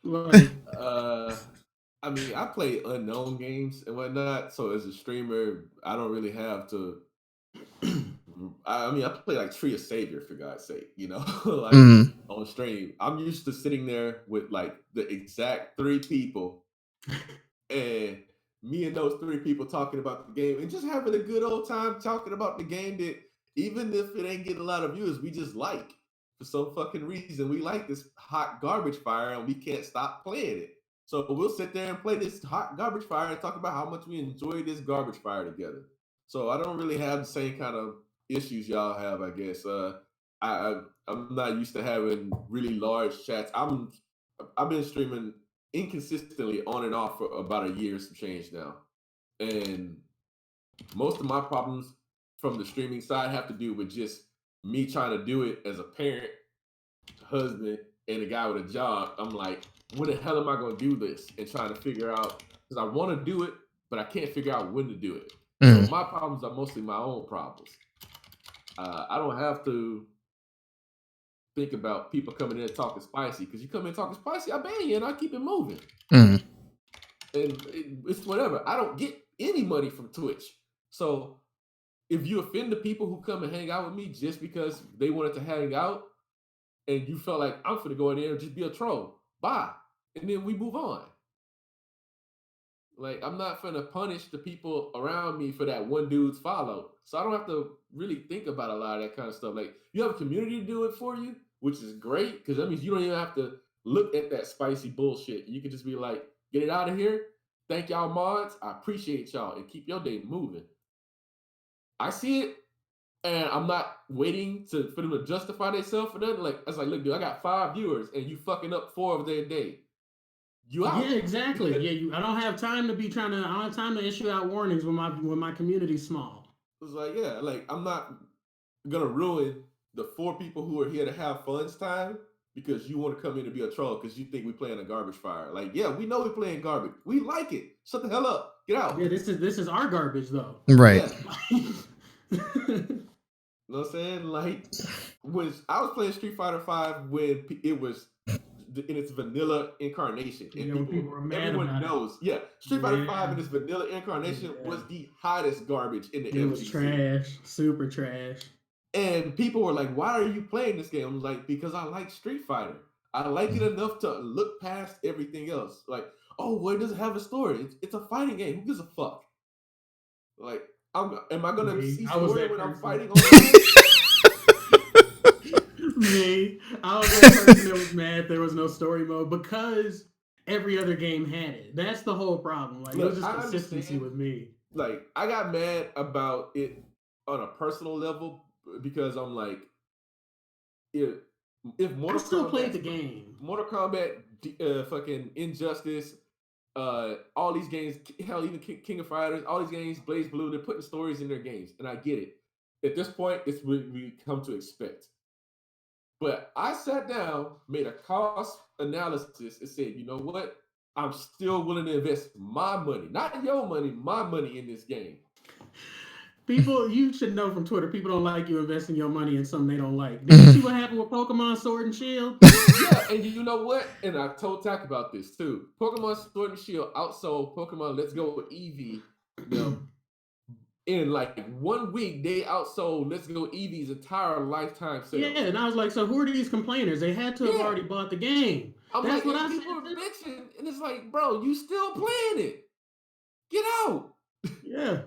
Like, I mean, I play unknown games and whatnot. So as a streamer, I don't really have to. I mean, I play like Tree of Savior for God's sake, you know, like on stream. I'm used to sitting there with like the exact 3 people, and me and those 3 people talking about the game and just having a good old time talking about the game that even if it ain't getting a lot of views, we just like for some fucking reason. We like this hot garbage fire and we can't stop playing it. So we'll sit there and play this hot garbage fire and talk about how much we enjoy this garbage fire together. So I don't really have the same kind of issues y'all have, I guess. I'm not used to having really large chats. I've been streaming inconsistently on and off for about a year some change now, and most of my problems from the streaming side have to do with just me trying to do it as a parent, husband, and a guy with a job. I'm like, when the hell am I going to do this? And trying to figure out, because I want to do it, but I can't figure out when to do it. So my problems are mostly my own problems. I don't have to think about people coming in and talking spicy, because you come in talking spicy, I ban you and I keep it moving. And it's whatever. I don't get any money from Twitch. So if you offend the people who come and hang out with me just because they wanted to hang out and you felt like I'm finna go in there and just be a troll, bye. And then we move on. Like, I'm not finna punish the people around me for that one dude's follow. So I don't have to really think about a lot of that kind of stuff. Like, you have a community to do it for you, which is great, because that means you don't even have to look at that spicy bullshit. You can just be like, get it out of here. Thank y'all mods. I appreciate y'all, and keep your day moving. I see it, and I'm not waiting for them to justify themselves for nothing. Like, I was like, look, dude, I got 5 viewers, and you fucking up 4 of their day. You out. Yeah, exactly. Yeah, I don't have time to be I don't have time to issue out warnings when my community's small. It's like, yeah, like I'm not gonna ruin the 4 people who are here to have fun's time because you want to come in and be a troll because you think we playing a garbage fire. Like, yeah, we know we're playing garbage. We like it. Shut the hell up. Get out. Yeah, this is our garbage though. Right. Yeah. You know what I'm saying? Like, I was playing Street Fighter Five when it was in its vanilla incarnation, and people were mad everyone about knows. Yeah, Street Fighter Five in Yeah. its vanilla incarnation Yeah. was the hottest garbage in the It was FGC. trash, super trash. And people were like, "Why are you playing this game?" I was like, "Because I like Street Fighter. I like it enough to look past everything else. Like, oh, well, it doesn't have a story. It's a fighting game. Who gives a fuck? Like, am I gonna Me, see I was story that when I'm person. fighting online?" Me, I was that person that was mad there was no story mode because every other game had it. That's the whole problem. Like, it Look, was just I consistency understand. with me. Like, I got mad about it on a personal level because I'm like, if I still played the game. Mortal Kombat, fucking Injustice, all these games, hell, even King of Fighters, all these games, Blaze Blue, they're putting stories in their games, and I get it. At this point, it's what we come to expect. But I sat down, made a cost analysis, and said, you know what? I'm still willing to invest my money, not your money, my money in this game. People, you should know from Twitter, people don't like you investing your money in something they don't like. Did you see what happened with Pokemon Sword and Shield? Yeah, and you know what? And I told Tak about this too. Pokemon Sword and Shield outsold Pokemon Let's Go with Eevee. In like 1 week, they outsold Let's Go Eevee's entire lifetime sales. Yeah, and I was like, so who are these complainers? They had to have already bought the game. That's what I said. People are bitching, and it's like, bro, you still playing it? Get out. Yeah.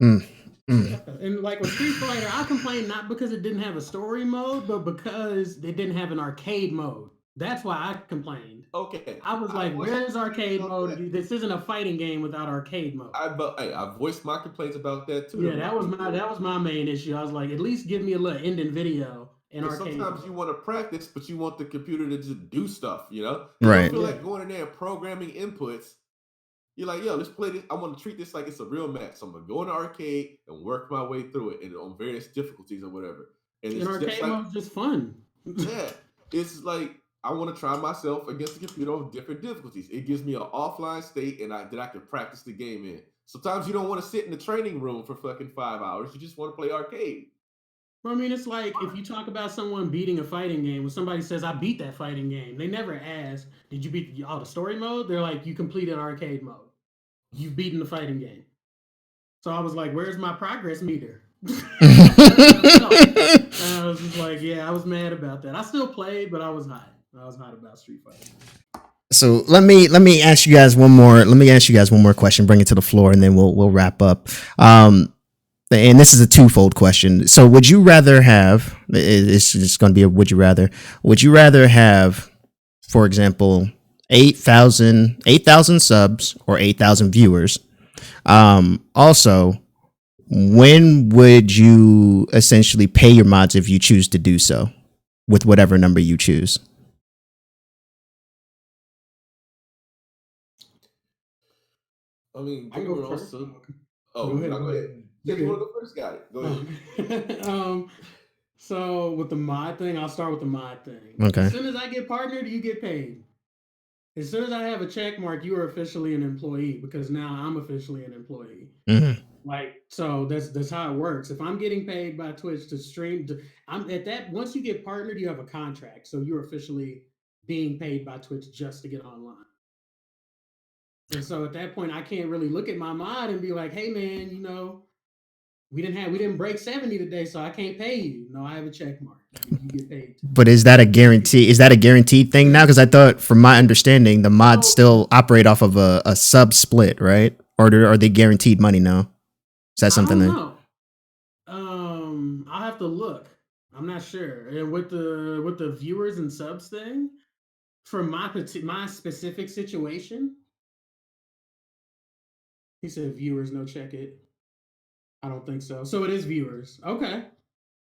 Mm. Yeah. And like with Street Fighter, I complained not because it didn't have a story mode, but because it didn't have an arcade mode. That's why I complained. Okay. I was like, where's arcade mode? This isn't a fighting game without arcade mode. I voiced my complaints about that too. Yeah, that was my main issue. I was like, at least give me a little ending video in arcade. Sometimes you want to practice, but you want the computer to just do stuff, you know? Right. You don't feel like going in there and programming inputs. You're like, yo, let's play this. I want to treat this like it's a real match. So I'm gonna go in the arcade and work my way through it, and on various difficulties or whatever. And arcade mode's just fun. Yeah, it's like I want to try myself against the computer on different difficulties. It gives me an offline state, and I can practice the game in. Sometimes you don't want to sit in the training room for fucking 5 hours. You just want to play arcade. Well, I mean, it's like if you talk about someone beating a fighting game, when somebody says, I beat that fighting game, they never ask, did you beat the story mode? They're like, you completed arcade mode. You've beaten the fighting game. So I was like, where's my progress meter? I was just like, yeah, I was mad about that. I still played, but I was hot. I was hot about Street Fighter. So let me ask you guys one more. Let me ask you guys one more question. Bring it to the floor, and then we'll wrap up. And this is a twofold question. So would you rather have? It's just going to be a would you rather. Would you rather have, for example, 8,000 subs or 8,000 viewers? Also, when would you essentially pay your mods if you choose to do so with whatever number you choose? I mean, I go first. Oh, go ahead. You want to go first? Got it. Go ahead. So with the mod thing, I'll start with the mod thing. Okay. As soon as I get partnered, you get paid. As soon as I have a check mark, you are officially an employee because now I'm officially an employee. Mm-hmm. Like, so that's how it works. If I'm getting paid by Twitch to stream, I'm at that. Once you get partnered, you have a contract, so you're officially being paid by Twitch just to get online. And so at that point, I can't really look at my mod and be like, "Hey, man, you know, we didn't break 70 today, so I can't pay you." No, I have a check mark. You get paid. But is that a guarantee? Is that a guaranteed thing now? Because I thought, from my understanding, the mods still operate off of a sub split, right? Or are they guaranteed money now? Is that something I don't know. I'll have to look. I'm not sure. And with the viewers and subs thing, for my specific situation, he said viewers no check it. I don't think so. So it is viewers. Okay.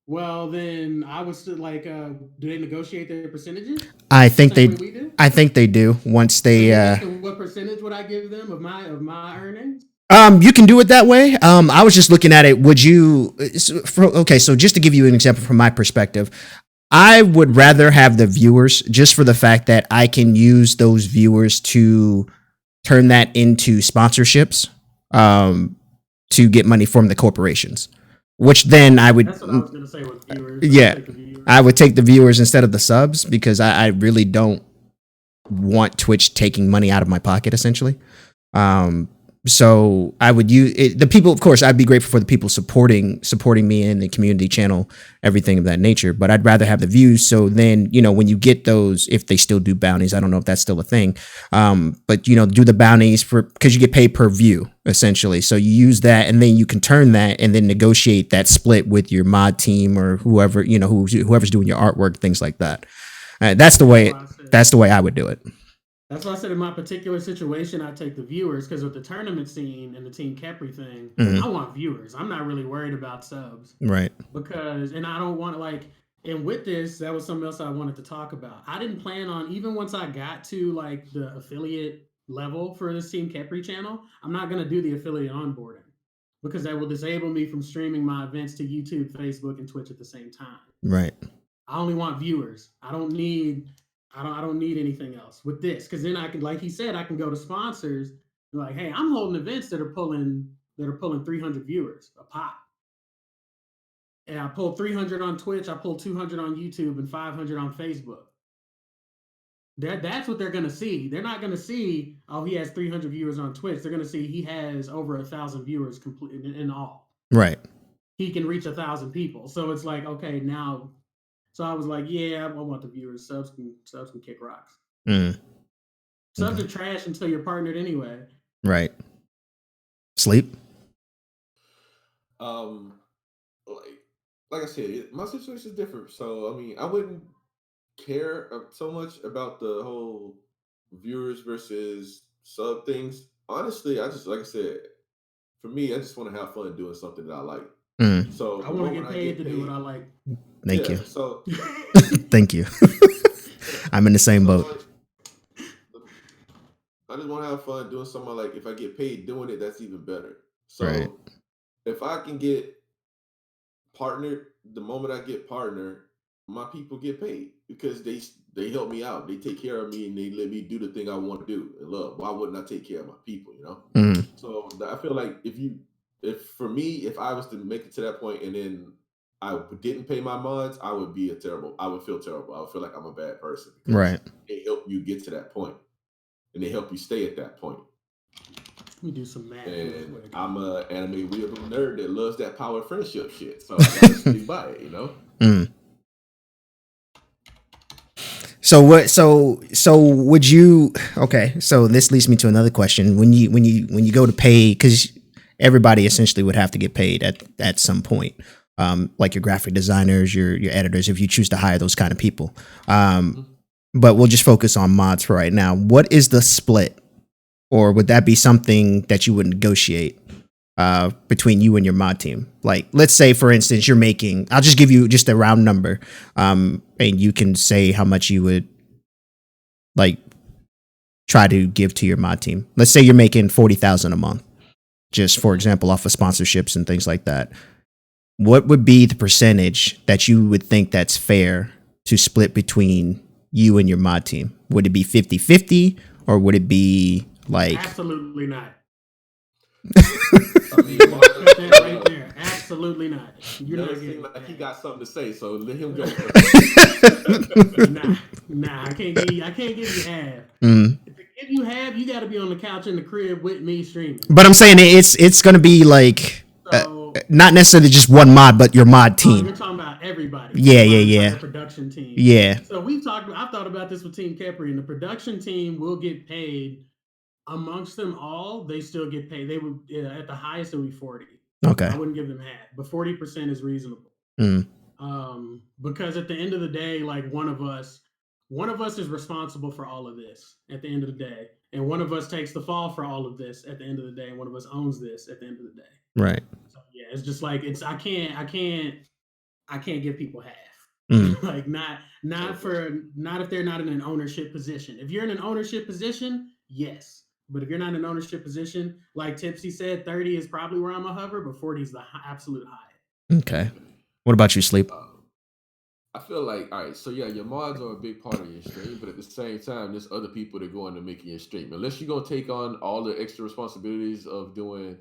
Well, then I was still like, do they negotiate their percentages? I think Same way we do? I think they do. Once they What percentage would I give them of my earnings? You can do it that way. I was just looking at it. Would you? Okay, so just to give you an example from my perspective, I would rather have the viewers just for the fact that I can use those viewers to turn that into sponsorships, to get money from the corporations. Which then I would, That's what I was gonna say with viewers. yeah, Take the viewers. I would take the viewers instead of the subs because I really don't want Twitch taking money out of my pocket essentially. So I would use it, the people. Of course, I'd be grateful for the people supporting me in the community channel, everything of that nature. But I'd rather have the views. So then, when you get those, if they still do bounties, I don't know if that's still a thing. But do the bounties because you get paid per view essentially. So you use that, and then you can turn that, and then negotiate that split with your mod team or whoever whoever's doing your artwork, things like that. That's the way. That's the way I would do it. That's why I said in my particular situation, I take the viewers because with the tournament scene and the Team Capri thing, I want viewers. I'm not really worried about subs. Right. And I don't want and with this, that was something else I wanted to talk about. I didn't plan on, even once I got to the affiliate level for this Team Capri channel, I'm not going to do the affiliate onboarding because that will disable me from streaming my events to YouTube, Facebook, and Twitch at the same time. Right. I only want viewers. I don't need anything else with this because then I can, like he said, I can go to sponsors like, hey, I'm holding events that are pulling 300 viewers a pop, and I pull 300 on Twitch, I pull 200 on YouTube, and 500 on Facebook. That's what they're gonna see. They're not gonna see, oh, he has 300 viewers on Twitch. They're gonna see he has over 1,000 viewers complete in all. Right. He can reach 1,000 people. So it's like, okay, now. So I was like, yeah, I want the viewers. Subs can kick rocks. Subs are trash until you're partnered anyway. Right. Sleep. Like I said, my situation is different. So I mean, I wouldn't care so much about the whole viewers versus sub things. Honestly, I just, like I said, for me, I just want to have fun doing something that I like. So I want to get paid to do what I like. Thank you. So thank you. I'm in the same boat. I just want to have fun doing something I like. If I get paid doing it, that's even better. So if I can get partnered, the moment I get partnered, my people get paid because they help me out. They take care of me and they let me do the thing I want to do and love. Why wouldn't I take care of my people? So I feel like if I was to make it to that point and then I didn't pay my mods, I would feel terrible. I would feel like I'm a bad person. Right. They help you get to that point and they help you stay at that point. Let me do some math. And I'm an anime weirdo nerd that loves that power friendship shit. So I gotta stick by it, So what? So would you? Okay. So this leads me to another question. When you go to pay, because everybody essentially would have to get paid at some point. Like your graphic designers, your editors, if you choose to hire those kind of people. But we'll just focus on mods for right now. What is the split? Or would that be something that you would negotiate between you and your mod team? Like, let's say, for instance, you're making, I'll just give you just a round number, and you can say how much you would try to give to your mod team. Let's say you're making $40,000 a month, just for example, off of sponsorships and things like that. What would be the percentage that you would think that's fair to split between you and your mod team? Would it be 50-50 or would it be absolutely not. I mean, right there. Absolutely not. You're not getting like he got something to say, so let him go. Nah, I can't give you half. To give you half, you got to be on the couch in the crib with me streaming. But I'm saying it's going to be not necessarily just one mod, but your mod team. You're talking about everybody. Yeah. The production team. Yeah. So I've thought about this with Team Capri, and the production team will get paid. Amongst them all, they still get paid. They would at the highest it would be 40. Okay. I wouldn't give them half, but 40% is reasonable. Because at the end of the day, one of us is responsible for all of this at the end of the day, and one of us takes the fall for all of this at the end of the day, and one of us owns this at the end of the day. Right. So yeah, it's just I can't give people half. Not if they're not in an ownership position. If you're in an ownership position, yes. But if you're not in ownership position, like Tipsy said, 30 is probably where I'm gonna hover, but 40 is the absolute high. Okay. What about you, Sleep? I feel like, all right, so yeah, your mods are a big part of your stream, but at the same time, there's other people that go into making your stream. Unless you're gonna take on all the extra responsibilities of doing,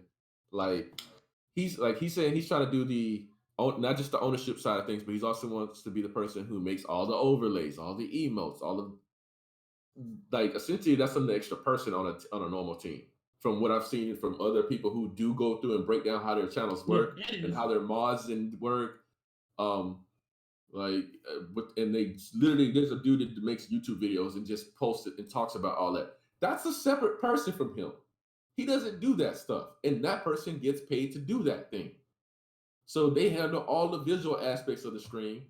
like he's saying he's trying to do not just the ownership side of things, but he's also wants to be the person who makes all the overlays, all the emotes, all the like essentially that's an extra person on a normal team. From what I've seen from other people who do go through and break down how their channels work and how their mods and work, and they literally there's a dude that makes YouTube videos and just posts it and talks about all that. That's a separate person from him. He doesn't do that stuff, and that person gets paid to do that thing. So they handle all the visual aspects of the stream.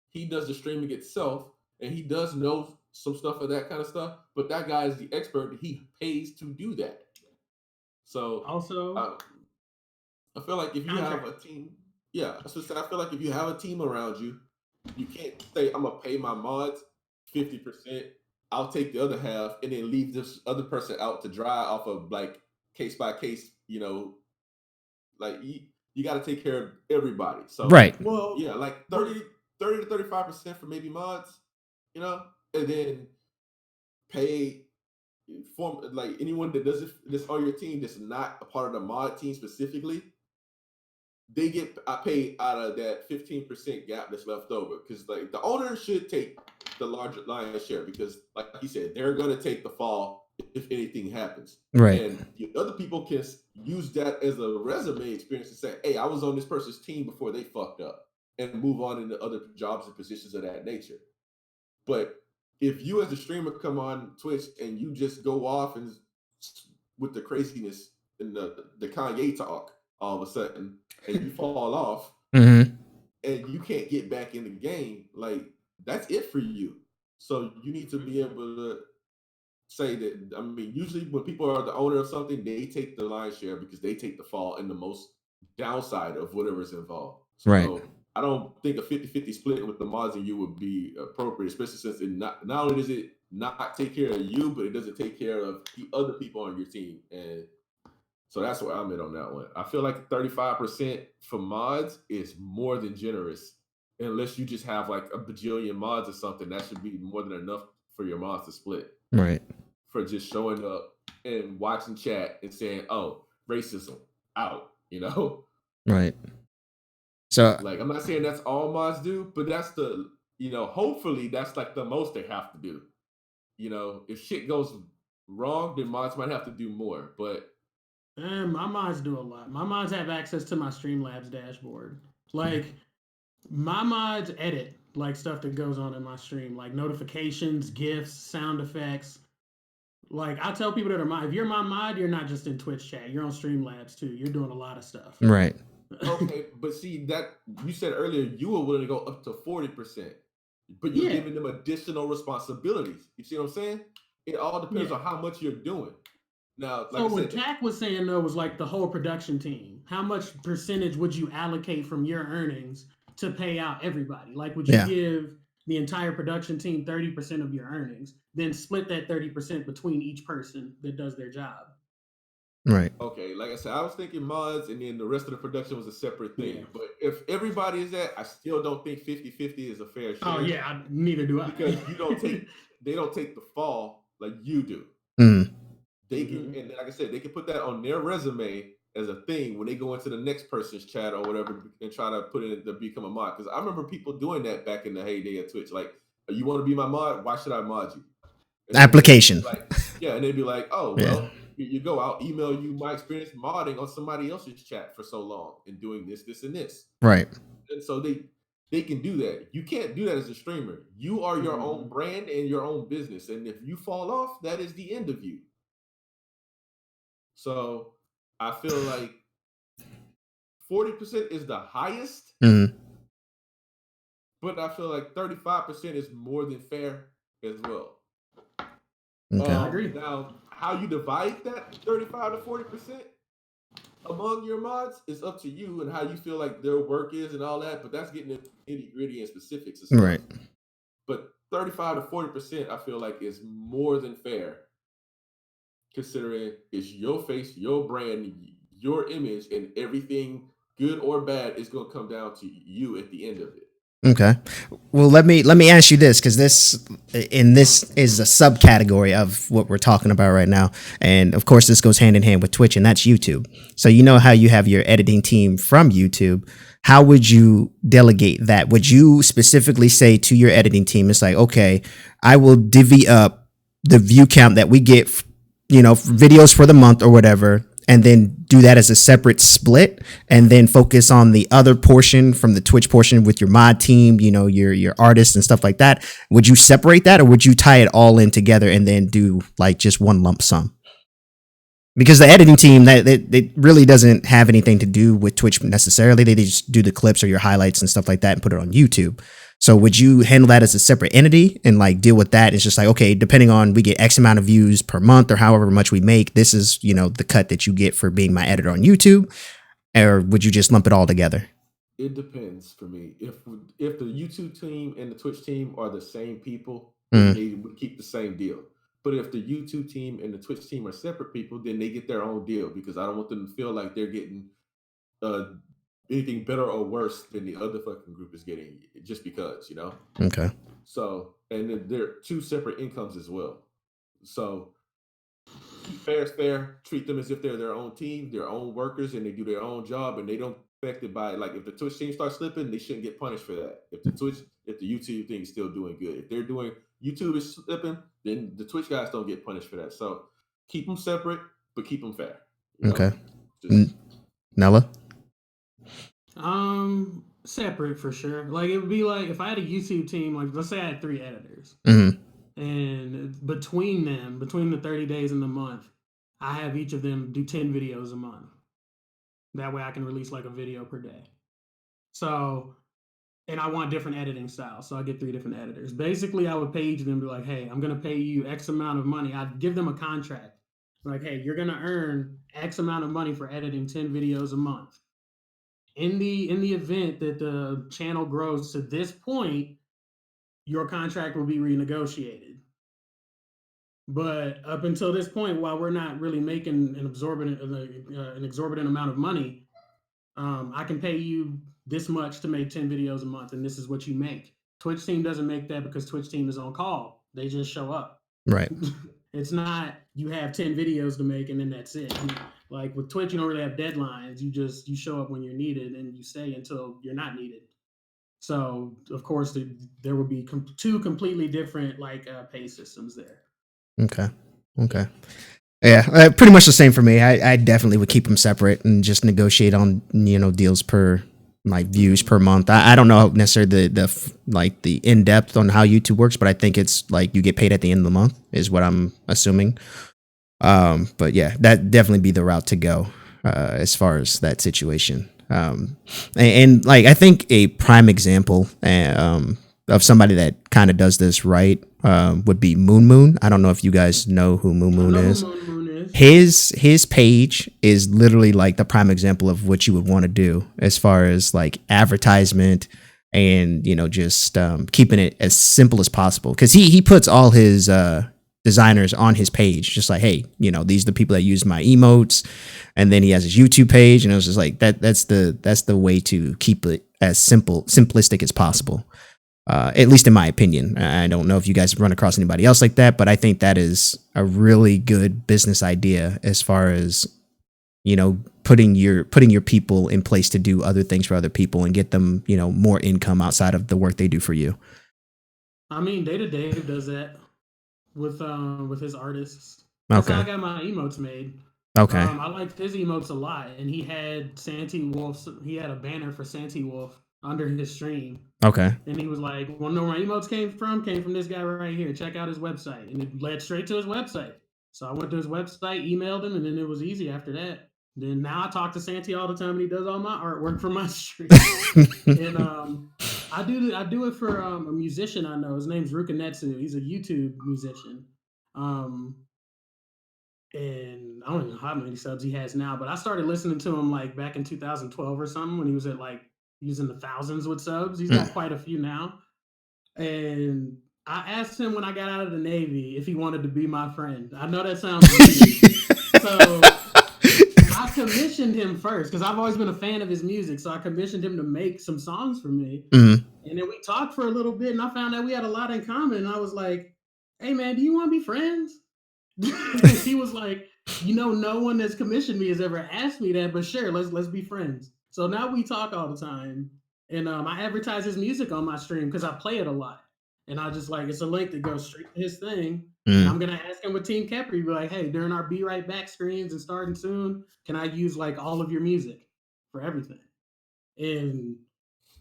He does the streaming itself, and he does know some stuff of that kind of stuff. But that guy is the expert. He pays to do that. So Also, I feel like if you have a team, I feel like if you have a team around you, you can't say I'm gonna pay my mods 50%. I'll take the other half and then leave this other person out to dry off of like case by case. Like you got to take care of everybody. So right. Well, yeah, like 30 to 35% for maybe mods, and then pay for like anyone that does this on your team that's not a part of the mod team specifically. They get paid out of that 15% gap that's left over because like the owner should take the larger lion's share because like he said they're going to take the fall if anything happens, right? And the other people can use that as a resume experience to say, hey, I was on this person's team before they fucked up, and move on into other jobs and positions of that nature. But if you as a streamer come on Twitch and you just go off and with the craziness and the Kanye talk all of a sudden and you fall off Mm-hmm. and you can't get back in the game, like that's it for you. So you need to be able to say that. I mean, usually when people are the owner of something, they take the lion's share because they take the fall and the most downside of whatever's involved. So Right. I don't think a 50-50 split with the mods and you would be appropriate, especially since it not only does it not take care of you, but it doesn't take care of the other people on your team. And so that's where I'm at on that one. I feel like 35% for mods is more than generous. Unless you just have like a bajillion mods or something, that should be more than enough for your mods to split. Right. For just showing up and watching chat and saying, oh, racism out, Right. So like I'm not saying that's all mods do, but that's the hopefully that's like the most they have to do. If shit goes wrong, then mods might have to do more. But my mods do a lot. My mods have access to my Streamlabs dashboard. Like my mods edit like stuff that goes on in my stream, like notifications, GIFs, sound effects. Like I tell people that are if you're my mod, you're not just in Twitch chat. You're on Streamlabs too. You're doing a lot of stuff. right. Okay, but see that you said earlier you were willing to go up to 40%, but you're giving them additional responsibilities. You see what I'm saying? It all depends on how much you're doing. Now, like so I said, what Tack was saying though was like the whole production team. How much percentage would you allocate from your earnings to pay out everybody? Like, would you give the entire production team 30% of your earnings, then split that 30% between each person that does their job? Right. Okay, like I said, I was thinking mods and then the rest of the production was a separate thing. Yeah. But if everybody is that, I still don't think 50-50 is a fair share. Oh yeah, neither do I. Because they don't take the fall like you do. Mm. They can, and like I said, they can put that on their resume as a thing when they go into the next person's chat or whatever and try to put it to become a mod. Because I remember people doing that back in the heyday of Twitch. Like, you want to be my mod? Why should I mod you? And application. And they'd be like, oh, well, here you go. I'll email you my experience modding on somebody else's chat for so long and doing this, this, and this. Right. And so they can do that. You can't do that as a streamer. You are your own brand and your own business. And if you fall off, that is the end of you. So I feel like 40% is the highest, but I feel like 35% is more than fair as well. Okay. I agree. Now, how you divide that 35 to 40% among your mods is up to you and how you feel like their work is and all that, but that's getting into nitty-gritty and specifics and stuff. Right. But 35 to 40%, I feel like is more than fair considering it's your face, your brand, your image, and everything good or bad is going to come down to you at the end of it. Okay. Well, let me ask you this, because this is a subcategory of what we're talking about right now, and of course this goes hand in hand with Twitch, and that's YouTube. So you know how you have your editing team from YouTube. How would you delegate that? Would you specifically say to your editing team, it's like, okay, I will divvy up the view count that we get, videos for the month or whatever, and then do that as a separate split, and then focus on the other portion from the Twitch portion with your mod team, your artists and stuff like that? Would you separate that, or would you tie it all in together and then do like just one lump sum? Because the editing team, that it really doesn't have anything to do with Twitch necessarily. They just do the clips or your highlights and stuff like that and put it on YouTube. So would you handle that as a separate entity and like deal with that? It's just like, okay, depending on, we get X amount of views per month or however much we make, this is, the cut that you get for being my editor on YouTube. Or would you just lump it all together? It depends for me. If the YouTube team and the Twitch team are the same people, then they would keep the same deal. But if the YouTube team and the Twitch team are separate people, then they get their own deal, because I don't want them to feel like they're getting uh, anything better or worse than the other fucking group is getting, just because. Okay. So, and then they're two separate incomes as well. So keep fair is fair. Treat them as if they're their own team, their own workers, and they do their own job, and they don't affected by, like, if the Twitch team starts slipping, they shouldn't get punished for that. If the YouTube thing is still doing good, if they're doing YouTube is slipping, then the Twitch guys don't get punished for that. So keep them separate, but keep them fair. Okay. Nella? Separate for sure. Like, it would be like if I had a YouTube team, like let's say I had 3 editors, and between the 30 days in the month, I have each of them do 10 videos a month. That way I can release like a video per day. So, and I want different editing styles, so I get 3 different editors. Basically, I would pay each of them, be like, hey, I'm gonna pay you X amount of money. I'd give them a contract. Like, hey, you're gonna earn X amount of money for editing 10 videos a month. In the event that the channel grows to this point, your contract will be renegotiated. But up until this point, while we're not really making an exorbitant amount of money, I can pay you this much to make 10 videos a month, and this is what you make. Twitch team doesn't make that, because Twitch team is on call. They just show up. Right. It's not you have 10 videos to make and then that's it. Like with Twitch, you don't really have deadlines. You show up when you're needed and you stay until you're not needed. So of course there would be 2 completely different pay systems there. Okay. Yeah, pretty much the same for me. I definitely would keep them separate and just negotiate on deals per views per month. I don't know necessarily the in depth on how YouTube works, but I think it's like you get paid at the end of the month is what I'm assuming. But yeah, that definitely be the route to go as far as that situation. And I think a prime example of somebody that kind of does this right would be Moon. I don't know if you guys know who Moon is. His page is literally like the prime example of what you would want to do as far as like advertisement and just keeping it as simple as possible, because he puts all his designers on his page, just like, hey, these are the people that use my emotes, and then he has his YouTube page, and it was just like that's the way to keep it as simplistic as possible. At least in my opinion. I don't know if you guys run across anybody else like that, but I think that is a really good business idea as far as putting your people in place to do other things for other people and get them more income outside of the work they do for you. I mean, Data Dave does that with his artists. That's how I got my emotes made. Okay. I liked his emotes a lot, and he had Santee Wolf. He had a banner for Santee Wolf under his stream. Okay. And he was like, "Well, no, where my emotes came from this guy right here. Check out his website." And it led straight to his website. So I went to his website, emailed him, and then it was easy after that. Then now I talk to Santee all the time, and he does all my artwork for my stream. And I do it for a musician I know. His name's Rukanetsu. He's a YouTube musician. And I don't even know how many subs he has now, but I started listening to him back in 2012 or something, when he was at using the thousands with subs. He's got quite a few now. And I asked him when I got out of the Navy if he wanted to be my friend. I know that sounds weird. So I commissioned him first because I've always been a fan of his music. So I commissioned him to make some songs for me. Mhm. And then we talked for a little bit and I found out we had a lot in common. And I was like, hey man, do you want to be friends? He was like, no one that's commissioned me has ever asked me that, but sure, let's be friends. So now we talk all the time. And I advertise his music on my stream because I play it a lot. And I just like it's a link that goes straight to his thing. And Mm. I'm gonna ask him with Team Kepri, be like, hey, during our Be Right Back screens and starting soon, can I use like all of your music for everything? And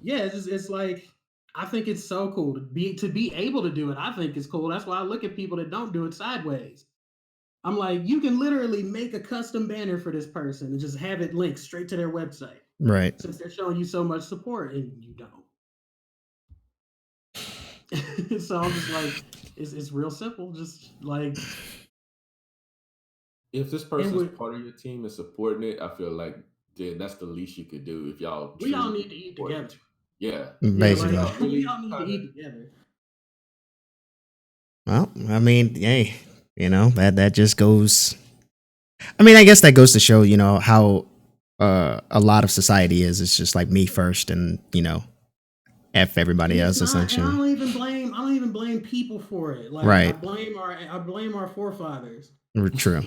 yeah, it's like I think it's so cool to be able to do it. I think it's cool. That's why I look at people that don't do it sideways. I'm like, you can literally make a custom banner for this person and just have it linked straight to their website Right. since they're showing you so much support and you don't. So I'm just like, it's real simple. Just like, If this and person's part of your team and supporting it, I feel like then that's the least you could do if y'all we all truly need to eat support together. each. Yeah, Yeah, but if Basically. y'all like we really all need to kind of eat together. Well, I mean, hey, that just goes. I mean, I guess that goes to show, how a lot of society is. It's just like me first, and f everybody And it's else not, and essentially. I don't even blame people for it. Like Right. I blame our forefathers True.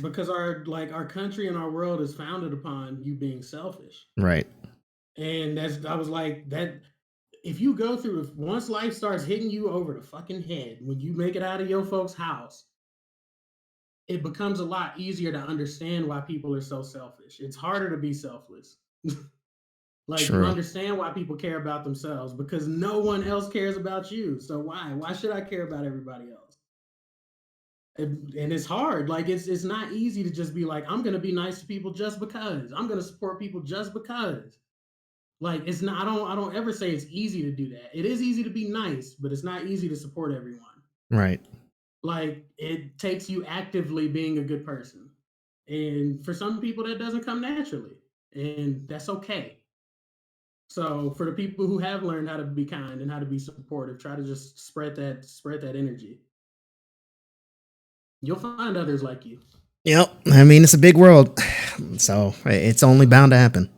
because our country and our world is founded upon you being selfish. Right. And I was like that if you go through if once life starts hitting you over the fucking head when you make it out of your folks' house, it becomes a lot easier to understand why people are so selfish. It's harder to be selfless. Like you True. understand why people care about themselves because no one else cares about you. So why? Why should I care about everybody else? And it's hard. Like it's not easy to just be like, I'm gonna be nice to people just because. I'm gonna support people just because. Like it's not I don't ever say it's easy to do that. It is easy to be nice, but it's not easy to support everyone. Right. Like it takes you actively being a good person. And for some people that doesn't come naturally. And that's okay. So for the people who have learned how to be kind and how to be supportive, try to just spread that energy. You'll find others like you. Yep. I mean, it's a big world, so it's only bound to happen.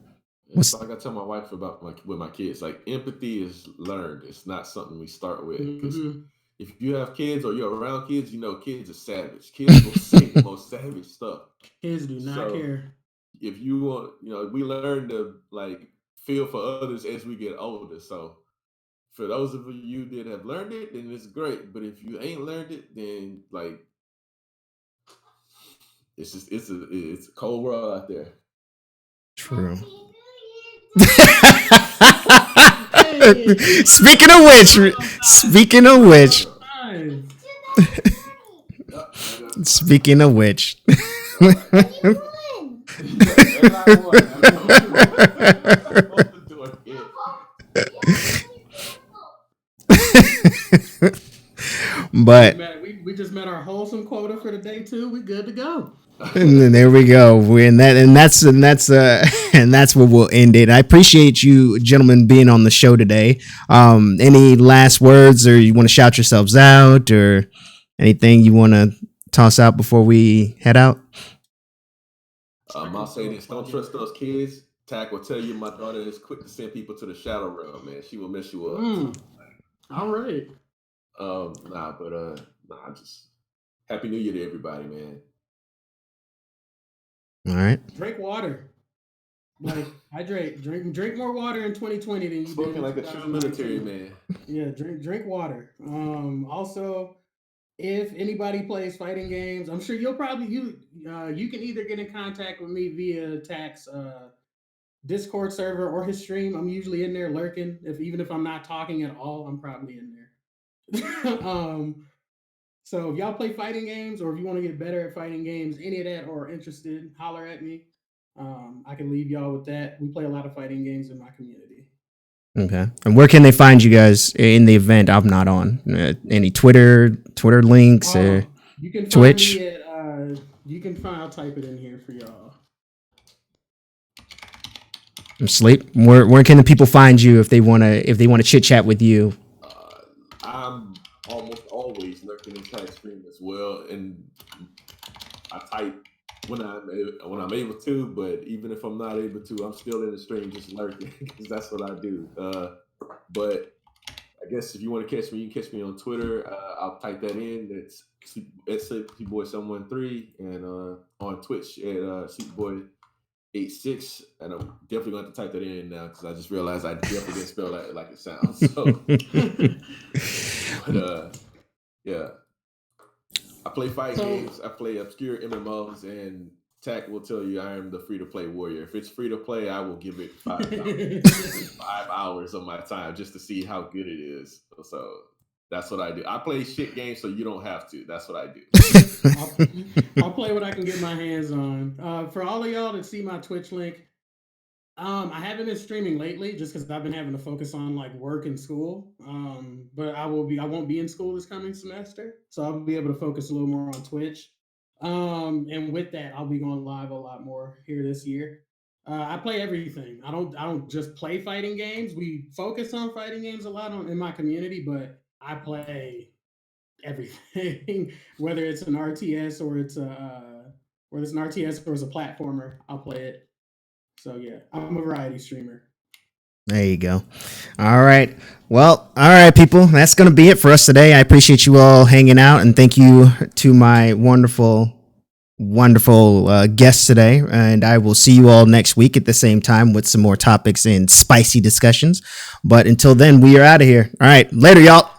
it's like I tell my wife about with my kids. Like empathy is learned. It's not something we start with. Because Mm-hmm. if you have kids or you're around kids, kids are savage. Kids will say the most savage stuff. Kids do not So care. if you want, we learn to like feel for others as we get older. So for those of you that have learned it, then it's great. But if you ain't learned it, then like it's a cold world out there. True. Hey, Speaking of which, speaking of which, fine. speaking of which. But We just met our wholesome quota for the day too. We good to go. and then there we go. We're in that, and that's where we'll end it. I appreciate you, gentlemen, being on the show today. Any last words, or you want to shout yourselves out, or anything you want to toss out before we head out? I'll say this: don't trust those kids. Tack will tell you my daughter is quick to send people to the shadow realm, man. She will mess you up. All right. Just Happy New Year to everybody, man. All right. Drink water. Like hydrate. Drink more water in 2020 than you Spoken did. like a true military man. Yeah, drink water. Also, if anybody plays fighting games, I'm sure you can either get in contact with me via Tack's Discord server or his stream. I'm usually in there lurking. Even if I'm not talking at all, I'm probably in there. So if y'all play fighting games or if you want to get better at fighting games, any of that or interested, holler at me. I can leave y'all with that. We play a lot of fighting games in my community. Okay. And where can they find you guys in the event I'm not on? Any Twitter links, or you can Twitch? find me at I'll type it in here for y'all. Sleep. Where can the people find you if they wanna chit chat with you? I'm stream as well, and I type when I'm able to. But even if I'm not able to, I'm still in the stream just lurking because that's what I do. But I guess if you want to catch me, you can catch me on Twitter. I'll type that in. It's Sleepyboi713, and on Twitch at Sleepyboi86. And I'm definitely going to type that in now because I just realized I definitely didn't spell that like it sounds. So, but yeah, I play fight games. I play obscure MMOs, and Tack will tell you I am the free-to-play warrior. If it's free-to-play, I will give it 5 hours of my time just to see how good it is. So that's what I do. I play shit games so you don't have to. That's what I do. I'll play what I can get my hands on. For all of y'all that see my Twitch link, I haven't been streaming lately just because I've been having to focus on like work and school. But I won't be in school this coming semester, so I'll be able to focus a little more on Twitch. And with that, I'll be going live a lot more here this year. I play everything. I don't just play fighting games. We focus on fighting games a lot in my community, but I play everything, whether it's an RTS or it's a platformer. I'll play it. So yeah, I'm a variety streamer. There you go. All right. Well, all right, people. That's going to be it for us today. I appreciate you all hanging out, and thank you to my wonderful guests today. And I will see you all next week at the same time with some more topics and spicy discussions. But until then, we are out of here. All right. Later, y'all.